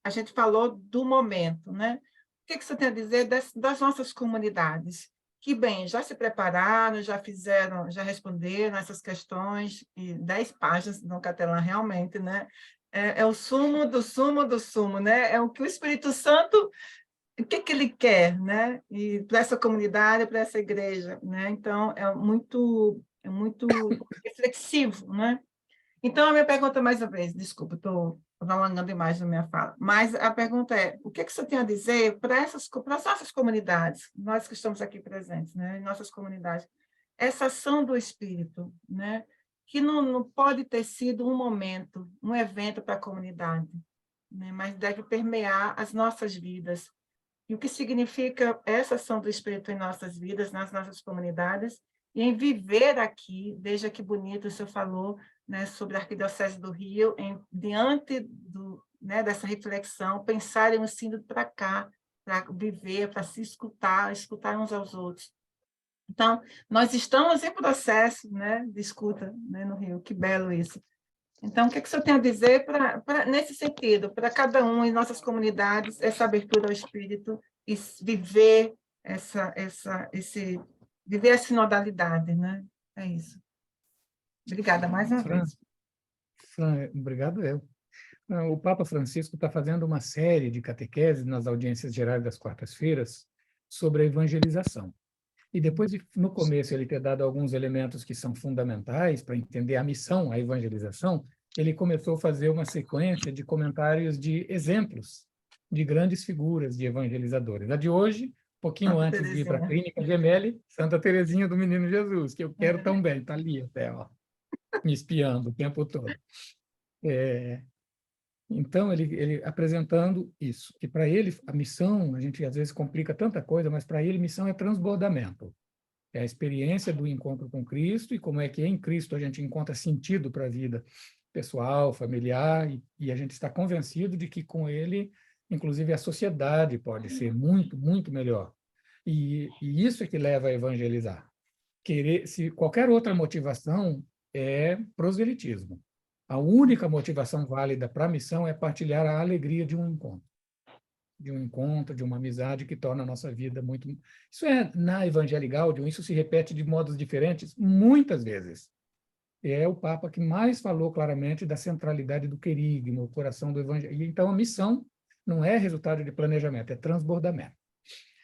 A gente falou do momento, né? O que o senhor tem a dizer das nossas comunidades, que, bem, já se prepararam, já fizeram, já responderam essas questões, e 10 páginas no Catelã, realmente, né? É o sumo do sumo do sumo, né? É o que o Espírito Santo o que que ele quer, né? E para essa comunidade, para essa igreja, né? Então, é muito reflexivo, né? Então, a minha pergunta, mais uma vez, desculpa, estou alongando demais na minha fala, mas a pergunta é, o que que você tem a dizer para as nossas comunidades, nós que estamos aqui presentes, né, em nossas comunidades, essa ação do Espírito, né, que não pode ter sido um momento, um evento para a comunidade, né, mas deve permear as nossas vidas. E o que significa essa ação do Espírito em nossas vidas, nas nossas comunidades, e em viver aqui, veja que bonito o senhor falou, né, sobre a Arquidiocese do Rio, diante né, dessa reflexão, pensarem no sino para cá, para viver, para se escutar, escutar uns aos outros. Então, nós estamos em processo, né, de escuta, né, no Rio, que belo isso. Então, o que o senhor tem a dizer nesse sentido, para cada um em nossas comunidades, essa abertura ao Espírito e viver viver a sinodalidade, né? É isso. Obrigada mais uma vez. Obrigado, eu. O Papa Francisco está fazendo uma série de catequeses nas audiências gerais das quartas-feiras sobre a evangelização. E depois, no começo, ele ter dado alguns elementos que são fundamentais para entender a missão, a evangelização, ele começou a fazer uma sequência de comentários de exemplos de grandes figuras de evangelizadores. A de hoje, um pouquinho Santa antes de ir para a Teresinha. Clínica Gemelli, Santa Teresinha do Menino Jesus, que eu quero tão bem, está ali até, ó, me espiando o tempo todo. Então, ele apresentando isso, que para ele a missão, a gente às vezes complica tanta coisa, mas para ele missão é transbordamento. É a experiência do encontro com Cristo e como é que em Cristo a gente encontra sentido para a vida pessoal, familiar, e a gente está convencido de que com ele, inclusive, a sociedade pode ser muito, muito melhor. E isso é que leva a evangelizar. Se qualquer outra motivação é proselitismo. A única motivação válida para a missão é partilhar a alegria de um encontro, de uma amizade que torna a nossa vida muito... Isso é, na Evangelii Gaudium, isso se repete de modos diferentes muitas vezes. É o Papa que mais falou claramente da centralidade do querigma, o coração do Evangelho. E então, a missão não é resultado de planejamento, é transbordamento.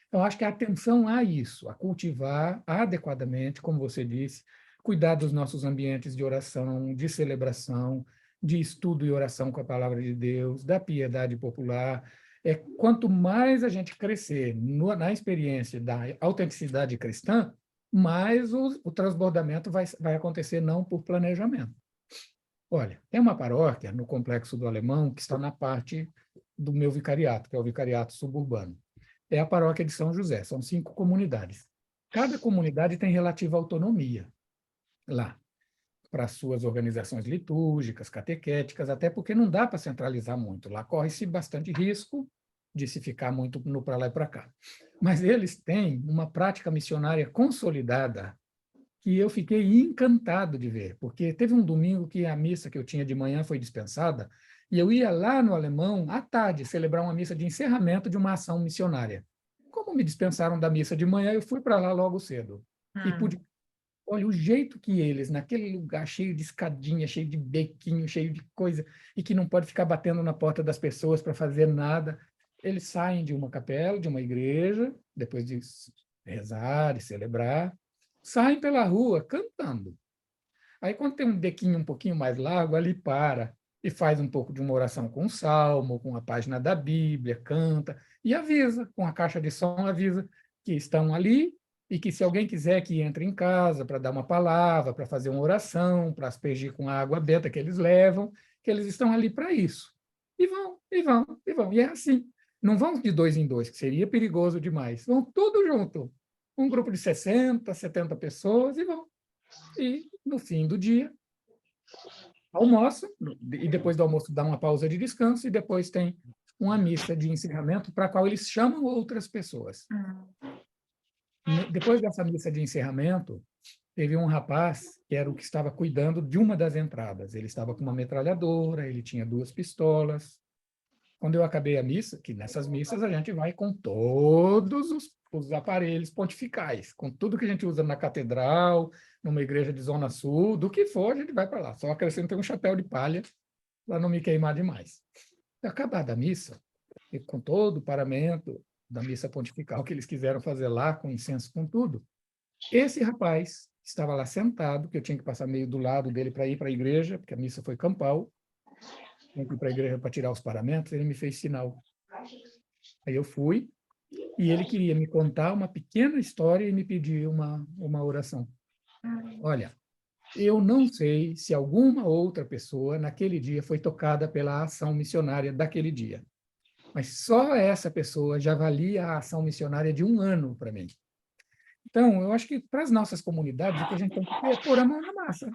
Então, acho que a atenção a isso, a cultivar adequadamente, como você disse, cuidar dos nossos ambientes de oração, de celebração, de estudo e oração com a palavra de Deus, da piedade popular. Quanto mais a gente crescer na experiência da autenticidade cristã, mais o transbordamento vai acontecer não por planejamento. Olha, tem uma paróquia no Complexo do Alemão que está na parte do meu vicariato, que é o vicariato suburbano. É a paróquia de São José, são 5 comunidades. Cada comunidade tem relativa autonomia lá, para suas organizações litúrgicas, catequéticas, até porque não dá para centralizar muito. Lá corre-se bastante risco de se ficar muito no para lá e para cá. Mas eles têm uma prática missionária consolidada que eu fiquei encantado de ver, porque teve um domingo que a missa que eu tinha de manhã foi dispensada, e eu ia lá no Alemão, à tarde, celebrar uma missa de encerramento de uma ação missionária. Como me dispensaram da missa de manhã, eu fui para lá logo cedo. E pude... Olha, o jeito que eles, naquele lugar cheio de escadinha, cheio de bequinho, cheio de coisa, e que não pode ficar batendo na porta das pessoas para fazer nada, eles saem de uma capela, de uma igreja, depois de rezar e celebrar, saem pela rua cantando. Aí, quando tem um bequinho um pouquinho mais largo, ali para e faz um pouco de uma oração com um salmo, com a página da Bíblia, canta e avisa, com a caixa de som, avisa que estão ali e que se alguém quiser que entre em casa para dar uma palavra, para fazer uma oração, para aspergir com a água benta que eles levam, que eles estão ali para isso. E vão, e vão, e vão. E é assim. Não vão de 2 em 2, que seria perigoso demais. Vão tudo junto. Um grupo de 60, 70 pessoas e vão. E, no fim do dia, almoçam, e depois do almoço dá uma pausa de descanso, e depois tem uma missa de encerramento para a qual eles chamam outras pessoas. Depois dessa missa de encerramento, teve um rapaz que era o que estava cuidando de uma das entradas. Ele estava com uma metralhadora, ele tinha 2 pistolas. Quando eu acabei a missa, que nessas missas a gente vai com todos os aparelhos pontificais, com tudo que a gente usa na catedral, numa igreja de Zona Sul, do que for, a gente vai para lá. Só acrescentei um chapéu de palha para não me queimar demais. Acabada a missa, e com todo o paramento da missa pontifical que eles quiseram fazer lá, com incenso, com tudo. Esse rapaz estava lá sentado, que eu tinha que passar meio do lado dele para ir para a igreja, porque a missa foi campal, tinha que ir para a igreja para tirar os paramentos, ele me fez sinal. Aí eu fui, e ele queria me contar uma pequena história e me pedir uma oração. Olha, eu não sei se alguma outra pessoa naquele dia foi tocada pela ação missionária daquele dia, mas só essa pessoa já valia a ação missionária de 1 ano para mim. Então, eu acho que para as nossas comunidades, o que a gente tem que ter é pôr a mão na massa.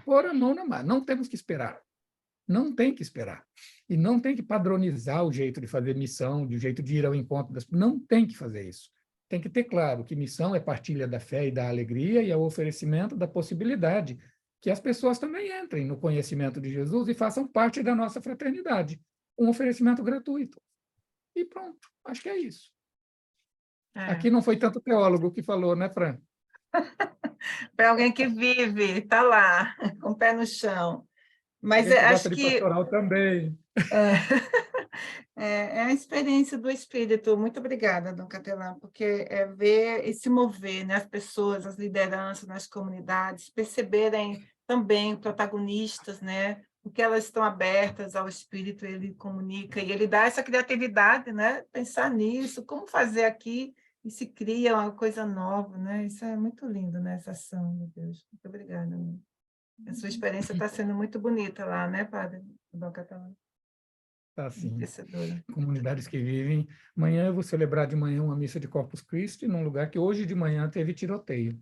Pôr a mão na massa. Não temos que esperar. Não tem que esperar. E não tem que padronizar o jeito de fazer missão, o jeito de ir ao encontro das pessoas. Não tem que fazer isso. Tem que ter claro que missão é partilha da fé e da alegria e é o oferecimento da possibilidade que as pessoas também entrem no conhecimento de Jesus e façam parte da nossa fraternidade. Um oferecimento gratuito. E pronto. Acho que é isso. Aqui não foi tanto teólogo que falou, né, Fran? Foi alguém que vive, está lá, com o pé no chão. Mas Alguém que acho gosta de que pastoral também. é a experiência do Espírito. Muito obrigada, Dom Catelã, porque é ver e se mover, né, as pessoas, as lideranças nas comunidades, perceberem também protagonistas, né, porque elas estão abertas ao Espírito, ele comunica, e ele dá essa criatividade, né, pensar nisso, como fazer aqui, e se cria uma coisa nova, né? Isso é muito lindo, né, essa ação, meu Deus. Muito obrigada. A sua experiência está sendo muito bonita lá, né, Padre Dom Catelã? Tá, sim. Enriquecedora. Comunidades que vivem. Amanhã eu vou celebrar de manhã uma missa de Corpus Christi, num lugar que hoje de manhã teve tiroteio.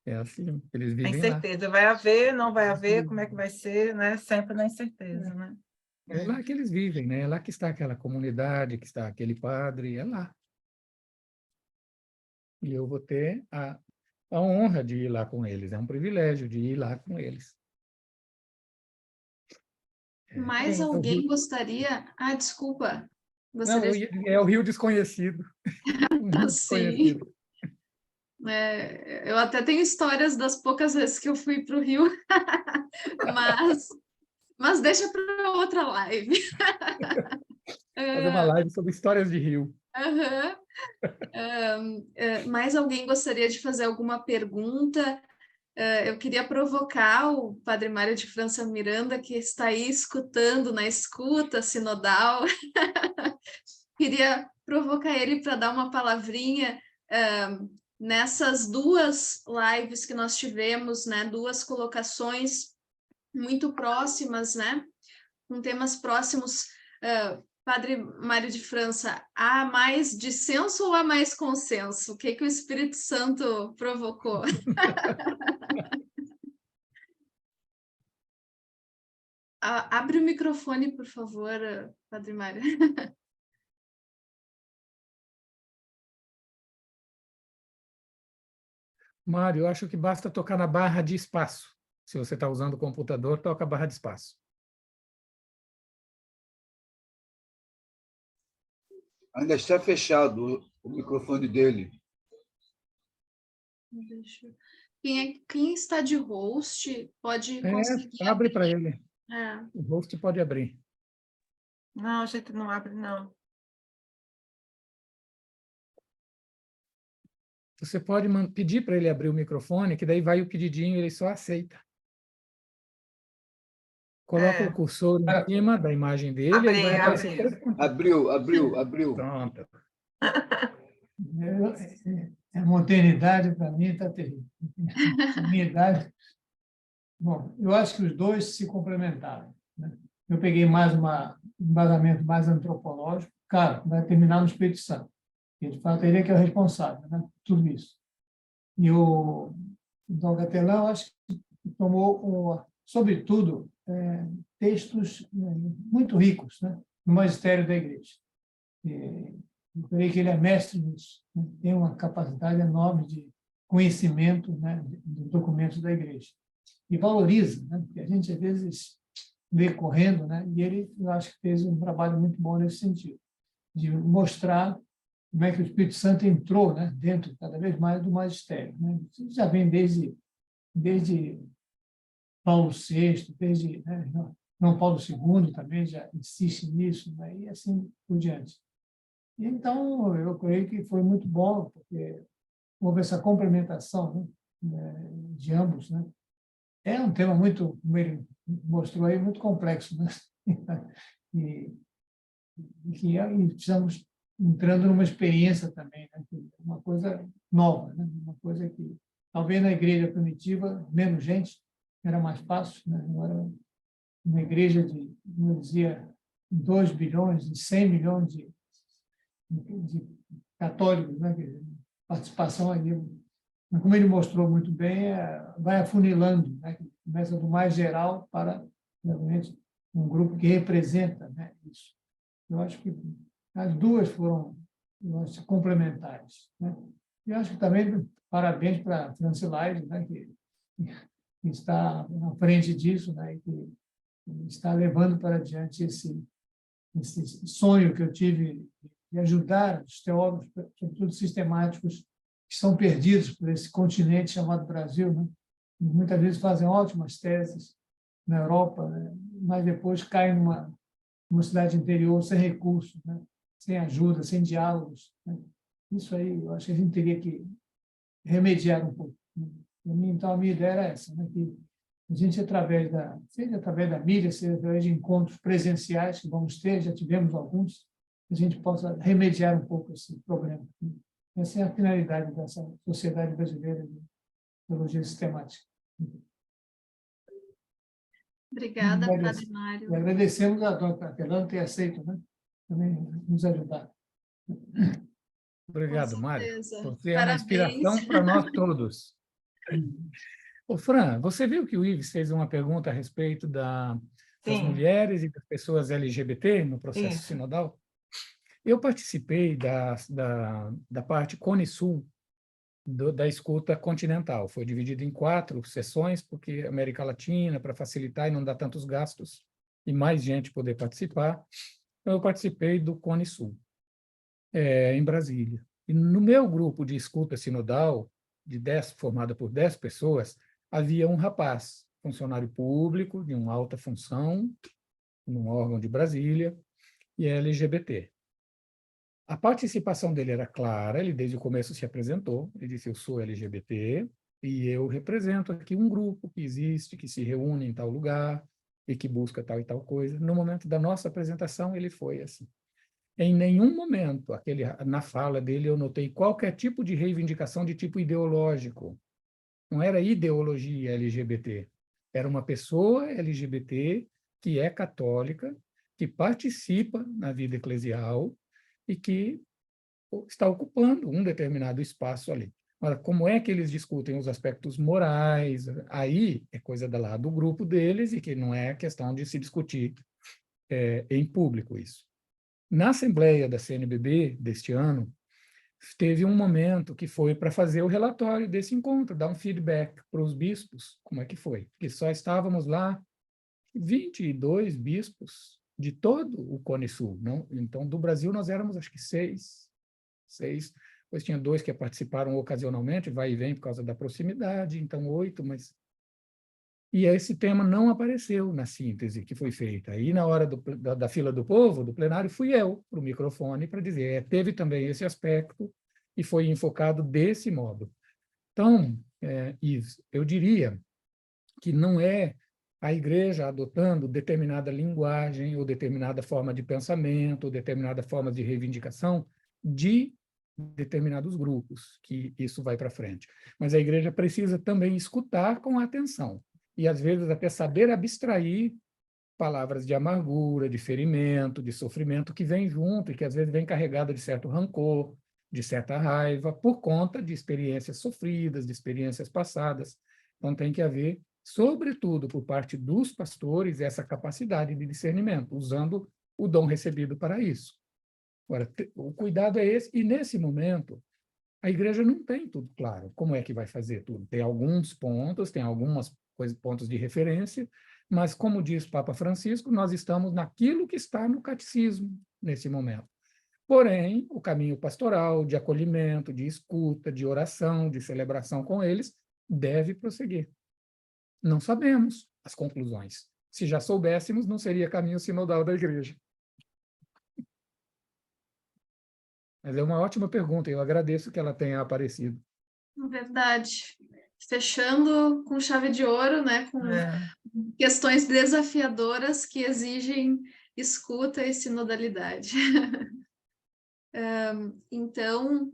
É assim, eles A vivem lá. incerteza, vai haver, não vai haver, como é que vai ser, né? Sempre na incerteza, né? É lá que eles vivem, né? É lá que está aquela comunidade, que está aquele padre, é lá. E eu vou ter a honra de ir lá com eles, é um privilégio de ir lá com eles. Mais É o alguém Rio... gostaria... Ah, desculpa. Não, Gostaria é o Rio Desconhecido. Um Rio Sim. Desconhecido. Eu até tenho histórias das poucas vezes que eu fui para o Rio, mas deixa para outra live. Fazer uma live sobre histórias de Rio. Mais alguém gostaria de fazer alguma pergunta? Eu queria provocar o Padre Mário de França Miranda, que está aí escutando, na escuta sinodal. Queria provocar ele para dar uma palavrinha nessas 2 lives que nós tivemos, né? 2 colocações muito próximas, né? Com temas próximos. Padre Mário de França, há mais dissenso ou há mais consenso? O que o Espírito Santo provocou? Abre o microfone, por favor, Padre Mário. Mário, eu acho que basta tocar na barra de espaço. Se você está usando o computador, toca a barra de espaço. Ainda está fechado o microfone dele. Quem está de host pode conseguir abre para ele. É. O host pode abrir. Não, a gente não abre, não. Você pode pedir para ele abrir o microfone, que daí vai o pedidinho, ele só aceita. Coloca o cursor em cima da imagem dele e vai aparecer. Abriu. Pronto. A modernidade, para mim, está terrível. A minha idade... Bom, eu acho que os dois se complementaram, né? Eu peguei mais um embasamento mais antropológico. Claro, vai terminar no Espírito Santo. E, de fato, ele é que é o responsável, né, por tudo isso. E o Dom Catelã, eu acho que tomou, sobretudo, textos muito ricos, né, no magistério da Igreja. Eu creio que ele é mestre nisso, né? Tem uma capacidade enorme de conhecimento, né, dos documentos da Igreja. E valoriza, né, porque a gente, às vezes, vê correndo, né, e ele, eu acho que fez um trabalho muito bom nesse sentido, de mostrar como é que o Espírito Santo entrou, né, dentro, cada vez mais, do magistério. Né? Isso já vem desde Paulo VI, desde, né, João Paulo II também já insiste nisso, né? E assim por diante. Então, eu creio que foi muito bom, porque houve essa complementação, né, de ambos, né? É um tema muito, como ele mostrou aí, muito complexo, né? E, e estamos entrando numa experiência também, né? Uma coisa nova, né? Uma coisa que talvez na igreja primitiva, menos gente, era mais fácil, né? Agora, uma igreja de, como eu dizia, 2 bilhões, de 100 milhões de católicos, né? Participação ali. Como ele mostrou muito bem, vai afunilando, né? Começa do mais geral para, realmente, um grupo que representa, né, isso. Eu acho que as duas foram, eu acho, complementares, né? E acho que também parabéns para a Francilaide, né, que está à frente disso, né, e que está levando para diante esse sonho que eu tive de ajudar os teólogos, sobretudo sistemáticos, que são perdidos por esse continente chamado Brasil, né? E muitas vezes fazem ótimas teses na Europa, né? Mas depois caem numa cidade interior sem recursos, né? Sem ajuda, sem diálogos, né? Isso aí, eu acho que a gente teria que remediar um pouco, né? Então, a minha ideia era essa, né? Que a gente, seja através da mídia, seja através de encontros presenciais que vamos ter, já tivemos alguns, a gente possa remediar um pouco esse problema, né? Essa é a finalidade dessa Sociedade Brasileira de Teologia Sistemática. Obrigada, Padre Mário. E agradecemos a dona Capelano ter aceito, né, também nos ajudar. Obrigado, Com Mário. certeza. Você é uma Parabéns. inspiração para nós todos. Ô, Fran, você viu que o Ives fez uma pergunta a respeito das Sim, mulheres e das pessoas LGBT no processo isso. sinodal? Eu participei da parte Cone Sul da escuta continental. Foi dividido em 4 sessões, porque América Latina, para facilitar e não dar tantos gastos, e mais gente poder participar. Então, eu participei do Cone Sul, em Brasília. E no meu grupo de escuta sinodal, formado por 10 pessoas, havia um rapaz, funcionário público, de uma alta função, num órgão de Brasília, e é LGBT. A participação dele era clara, ele desde o começo se apresentou, ele disse, eu sou LGBT e eu represento aqui um grupo que existe, que se reúne em tal lugar e que busca tal e tal coisa. No momento da nossa apresentação, ele foi assim. Em nenhum momento, na fala dele, eu notei qualquer tipo de reivindicação de tipo ideológico. Não era ideologia LGBT, era uma pessoa LGBT que é católica, que participa na vida eclesial e que está ocupando um determinado espaço ali. Agora, como é que eles discutem os aspectos morais? Aí é coisa lá do grupo deles e que não é questão de se discutir em público isso. Na Assembleia da CNBB deste ano, teve um momento que foi para fazer o relatório desse encontro, dar um feedback para os bispos, como é que foi. Porque só estávamos lá 22 bispos de todo o Cone Sul. Não? Então, do Brasil, nós éramos, acho que 6. Depois tinha 2 que participaram ocasionalmente, vai e vem por causa da proximidade, então 8, mas... E esse tema não apareceu na síntese que foi feita. Aí, na hora da fila do povo, do plenário, fui eu para o microfone para dizer, teve também esse aspecto e foi enfocado desse modo. Então, Yves, eu diria que não é a igreja adotando determinada linguagem ou determinada forma de pensamento ou determinada forma de reivindicação de determinados grupos que isso vai para frente. Mas a igreja precisa também escutar com atenção e, às vezes, até saber abstrair palavras de amargura, de ferimento, de sofrimento que vem junto e que, às vezes, vem carregada de certo rancor, de certa raiva, por conta de experiências sofridas, de experiências passadas. Então, tem que haver, sobretudo por parte dos pastores, essa capacidade de discernimento, usando o dom recebido para isso. Agora, o cuidado é esse, e nesse momento, a igreja não tem tudo claro. Como é que vai fazer tudo? Tem alguns pontos, tem algumas pontos de referência, mas, como diz o Papa Francisco, nós estamos naquilo que está no catecismo nesse momento. Porém, o caminho pastoral, de acolhimento, de escuta, de oração, de celebração com eles, deve prosseguir. Não sabemos as conclusões. Se já soubéssemos, não seria caminho sinodal da igreja. Mas é uma ótima pergunta, eu agradeço que ela tenha aparecido. Verdade. Fechando com chave de ouro, né? Com questões desafiadoras que exigem escuta e sinodalidade. Então,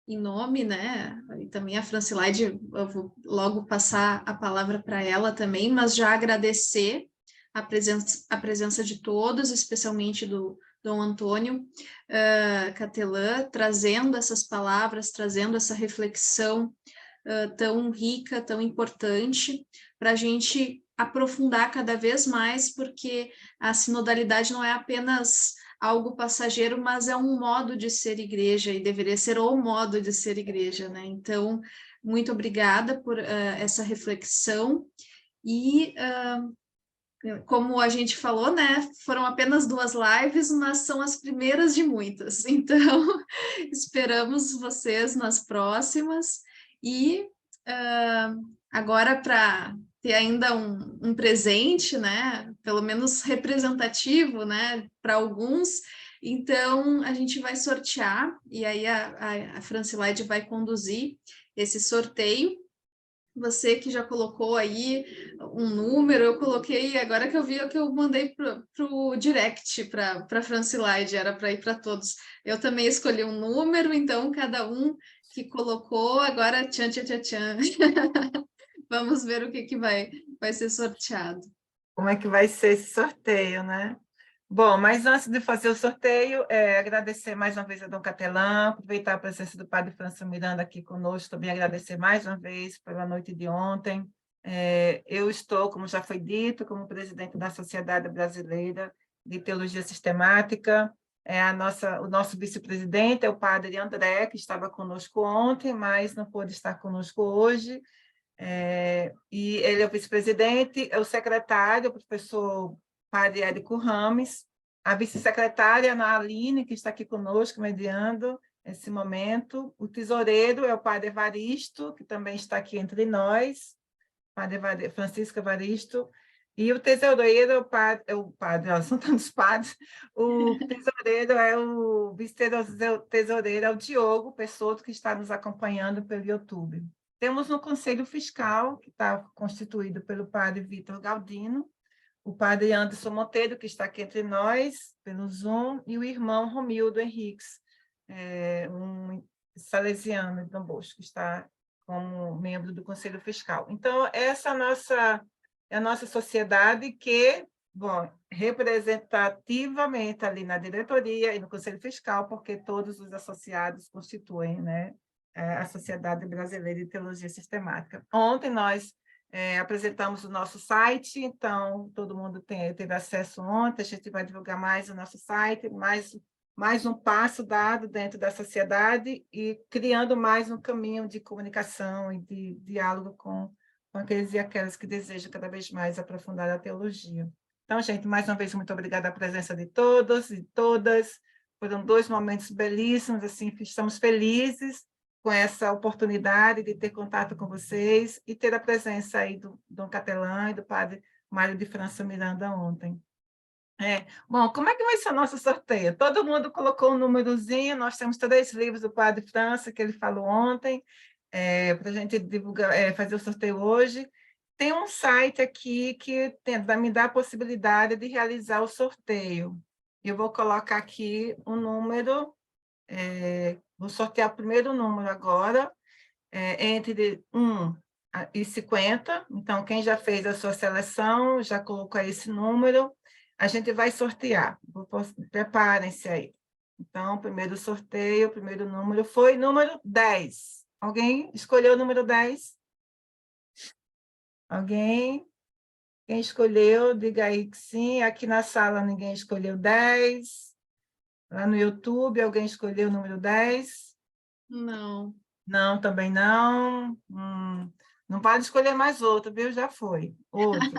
em nome, né? E também a Francilaide, eu vou logo passar a palavra para ela também, mas já agradecer a presença de todos, especialmente do Dom Antônio Catelã, trazendo essas palavras, trazendo essa reflexão tão rica, tão importante, para a gente aprofundar cada vez mais, porque a sinodalidade não é apenas algo passageiro, mas é um modo de ser igreja, e deveria ser o modo de ser igreja, né? Então, muito obrigada por essa reflexão, e como a gente falou, né, foram apenas 2 lives, mas são as primeiras de muitas, então esperamos vocês nas próximas, e agora para ter ainda um presente, né, pelo menos representativo, né, para alguns, então a gente vai sortear, e aí a Francilaide vai conduzir esse sorteio. Você que já colocou aí um número, eu coloquei, agora que eu vi, que eu mandei para o direct para a Francilaide, era para ir para todos. Eu também escolhi um número, então cada um que colocou, agora tchan, tchan, tchan, tchan. Vamos ver o que vai ser sorteado. Como é que vai ser esse sorteio, né? Bom, mas antes de fazer o sorteio, agradecer mais uma vez a Dom Catelã, aproveitar a presença do Padre França Miranda aqui conosco, também agradecer mais uma vez pela noite de ontem. Eu estou, como já foi dito, como presidente da Sociedade Brasileira de Teologia Sistemática. O nosso vice-presidente é o Padre André, que estava conosco ontem, mas não pôde estar conosco hoje. E ele é o vice-presidente, é o secretário, o professor Padre Érico Rames, a vice-secretária Ana Aline, que está aqui conosco, mediando esse momento, o tesoureiro é o Padre Evaristo, que também está aqui entre nós, Padre Francisco Evaristo, e o tesoureiro é o padre, são tantos padres, o tesoureiro é o vice-tesoureiro, é o Diogo Pessotto, que está nos acompanhando pelo YouTube. Temos no Conselho Fiscal, que está constituído pelo padre Vitor Galdino, o padre Anderson Monteiro, que está aqui entre nós, pelo Zoom, e o irmão Romildo Henriques, um salesiano de Dom Bosco, que está como membro do Conselho Fiscal. Então, essa é a nossa sociedade que, bom, representativamente ali na diretoria e no Conselho Fiscal, porque todos os associados constituem, né, a Sociedade Brasileira de Teologia Sistemática. Ontem nós apresentamos o nosso site, então todo mundo teve acesso ontem, a gente vai divulgar mais o nosso site, mais um passo dado dentro da sociedade e criando mais um caminho de comunicação e de diálogo com aqueles e aquelas que desejam cada vez mais aprofundar a teologia. Então, gente, mais uma vez, muito obrigada à presença de todos e todas. Foram 2 momentos belíssimos, assim, estamos felizes com essa oportunidade de ter contato com vocês e ter a presença aí do Dom Catelã e do Padre Mário de França Miranda ontem. Bom, como é que vai ser o nosso sorteio? Todo mundo colocou um númerozinho, nós temos 3 livros do Padre França, que ele falou ontem, para a gente divulgar, fazer o sorteio hoje. Tem um site aqui que me dá a possibilidade de realizar o sorteio. Eu vou colocar aqui um número, vou sortear o primeiro número agora, entre 1 e 50. Então, quem já fez a sua seleção, já colocou esse número, a gente vai sortear. Preparem-se aí. Então, o primeiro sorteio, o primeiro número foi número 10. Alguém escolheu o número 10? Alguém? Quem escolheu, diga aí que sim. Aqui na sala ninguém escolheu 10. Lá no YouTube, alguém escolheu o número 10? Não. Não, também não. Não pode escolher mais outro, viu? Já foi. Outro.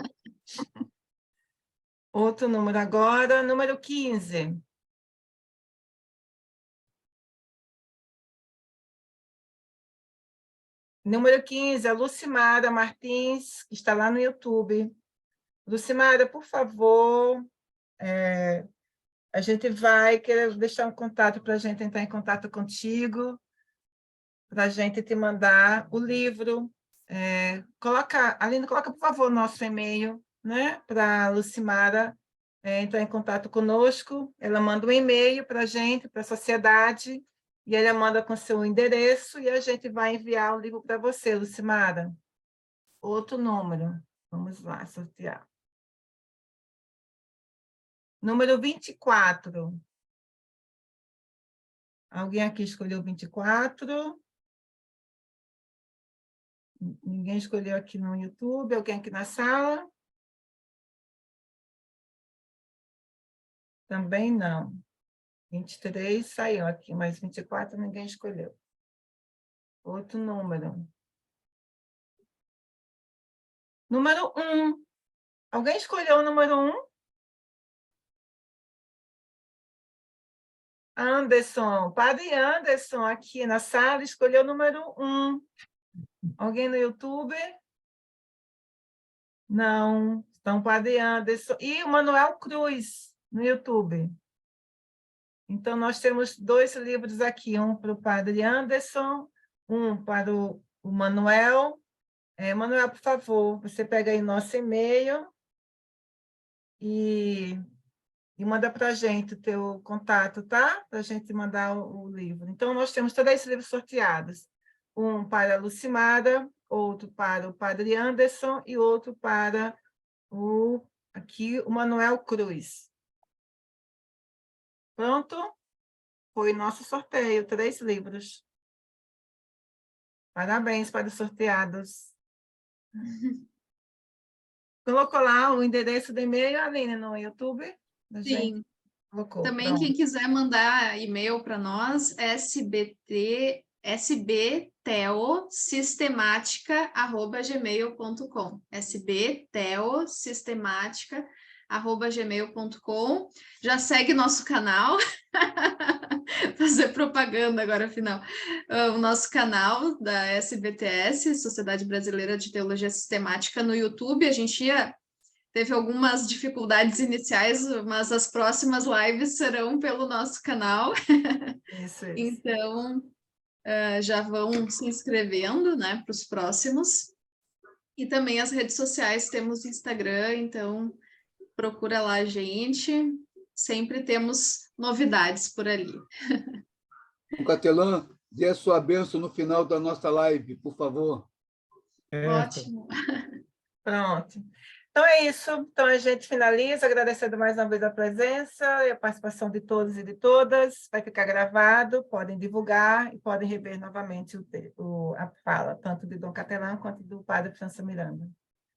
Outro número agora, número 15. Número 15, a Lucimara Martins, que está lá no YouTube. Lucimara, por favor, a gente vai querer deixar um contato para a gente entrar em contato contigo, para a gente te mandar o livro. Aline, coloca, por favor, o nosso e-mail, né, para a Lucimara entrar em contato conosco. Ela manda um e-mail para a gente, para a sociedade, e ela manda com seu endereço, e a gente vai enviar o livro para você, Lucimara. Outro número. Vamos lá, sortear. Número 24. Alguém aqui escolheu 24? Ninguém escolheu aqui no YouTube? Alguém aqui na sala? Também não. 23 saiu aqui, mas 24 ninguém escolheu. Outro número. Número 1. Alguém escolheu o número 1? Anderson, Padre Anderson, aqui na sala, escolheu o número 1. Alguém no YouTube? Não. Então, Padre Anderson. E o Manuel Cruz, no YouTube. Então, nós temos 2 livros aqui, um para o Padre Anderson, um para o Manuel. Manuel, por favor, você pega aí nosso e-mail e manda para a gente o teu contato, tá? Para a gente mandar o livro. Então, nós temos 3 livros sorteados. Um para a Lucimara, outro para o Padre Anderson e outro para o Manuel Cruz. Pronto? Foi nosso sorteio, 3 livros. Parabéns para os sorteados. Colocou lá o endereço do e-mail, Aline, no YouTube? Sim. Colocou, Também pronto. quem quiser mandar e-mail para nós, sbteosistemática@gmail.com. sbteosistemática@gmail.com. Já segue nosso canal. Fazer propaganda agora, afinal. O nosso canal da SBTS, Sociedade Brasileira de Teologia Sistemática, no YouTube. A gente teve algumas dificuldades iniciais, mas as próximas lives serão pelo nosso canal. Isso. Então, já vão se inscrevendo, né, para os próximos. E também as redes sociais, temos Instagram, então procura lá a gente. Sempre temos novidades por ali. Dom Catelã, dê a sua bênção no final da nossa live, por favor. Ótimo. Pronto. Então é isso. Então a gente finaliza, agradecendo mais uma vez a presença e a participação de todos e de todas. Vai ficar gravado, podem divulgar e podem rever novamente a fala, tanto de Dom Catelã quanto do Padre França Miranda.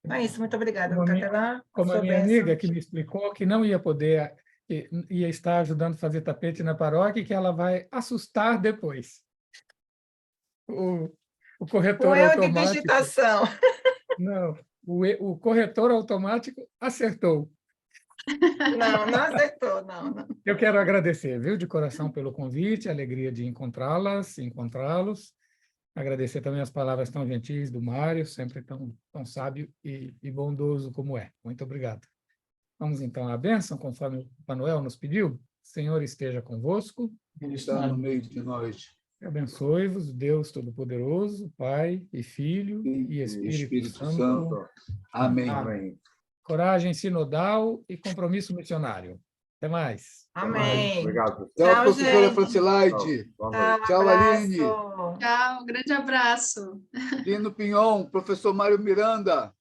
Então é isso. Muito obrigada, Dom Catelã. Como a minha amiga que me explicou que não ia poder, que ia estar ajudando a fazer tapete na paróquia e que ela vai assustar depois. O corretor Com erro de automático... digitação. Não, o corretor automático acertou. Não acertou, não. Eu quero agradecer, viu, de coração pelo convite, a alegria de encontrá-los. Agradecer também as palavras tão gentis do Mário, sempre tão sábio e bondoso como é. Muito obrigado. Vamos então à bênção, conforme o Manuel nos pediu. O Senhor esteja convosco. Ele está no meio de nós. Abençoe-vos, Deus Todo-Poderoso, Pai e Filho e Espírito Santo. Amém. Amém. Coragem sinodal e compromisso missionário. Até mais. Amém. Obrigado. Tchau, professora Francilaide. Tchau, Aline. Tchau, grande abraço. Lino Pinhon, professor Mário Miranda.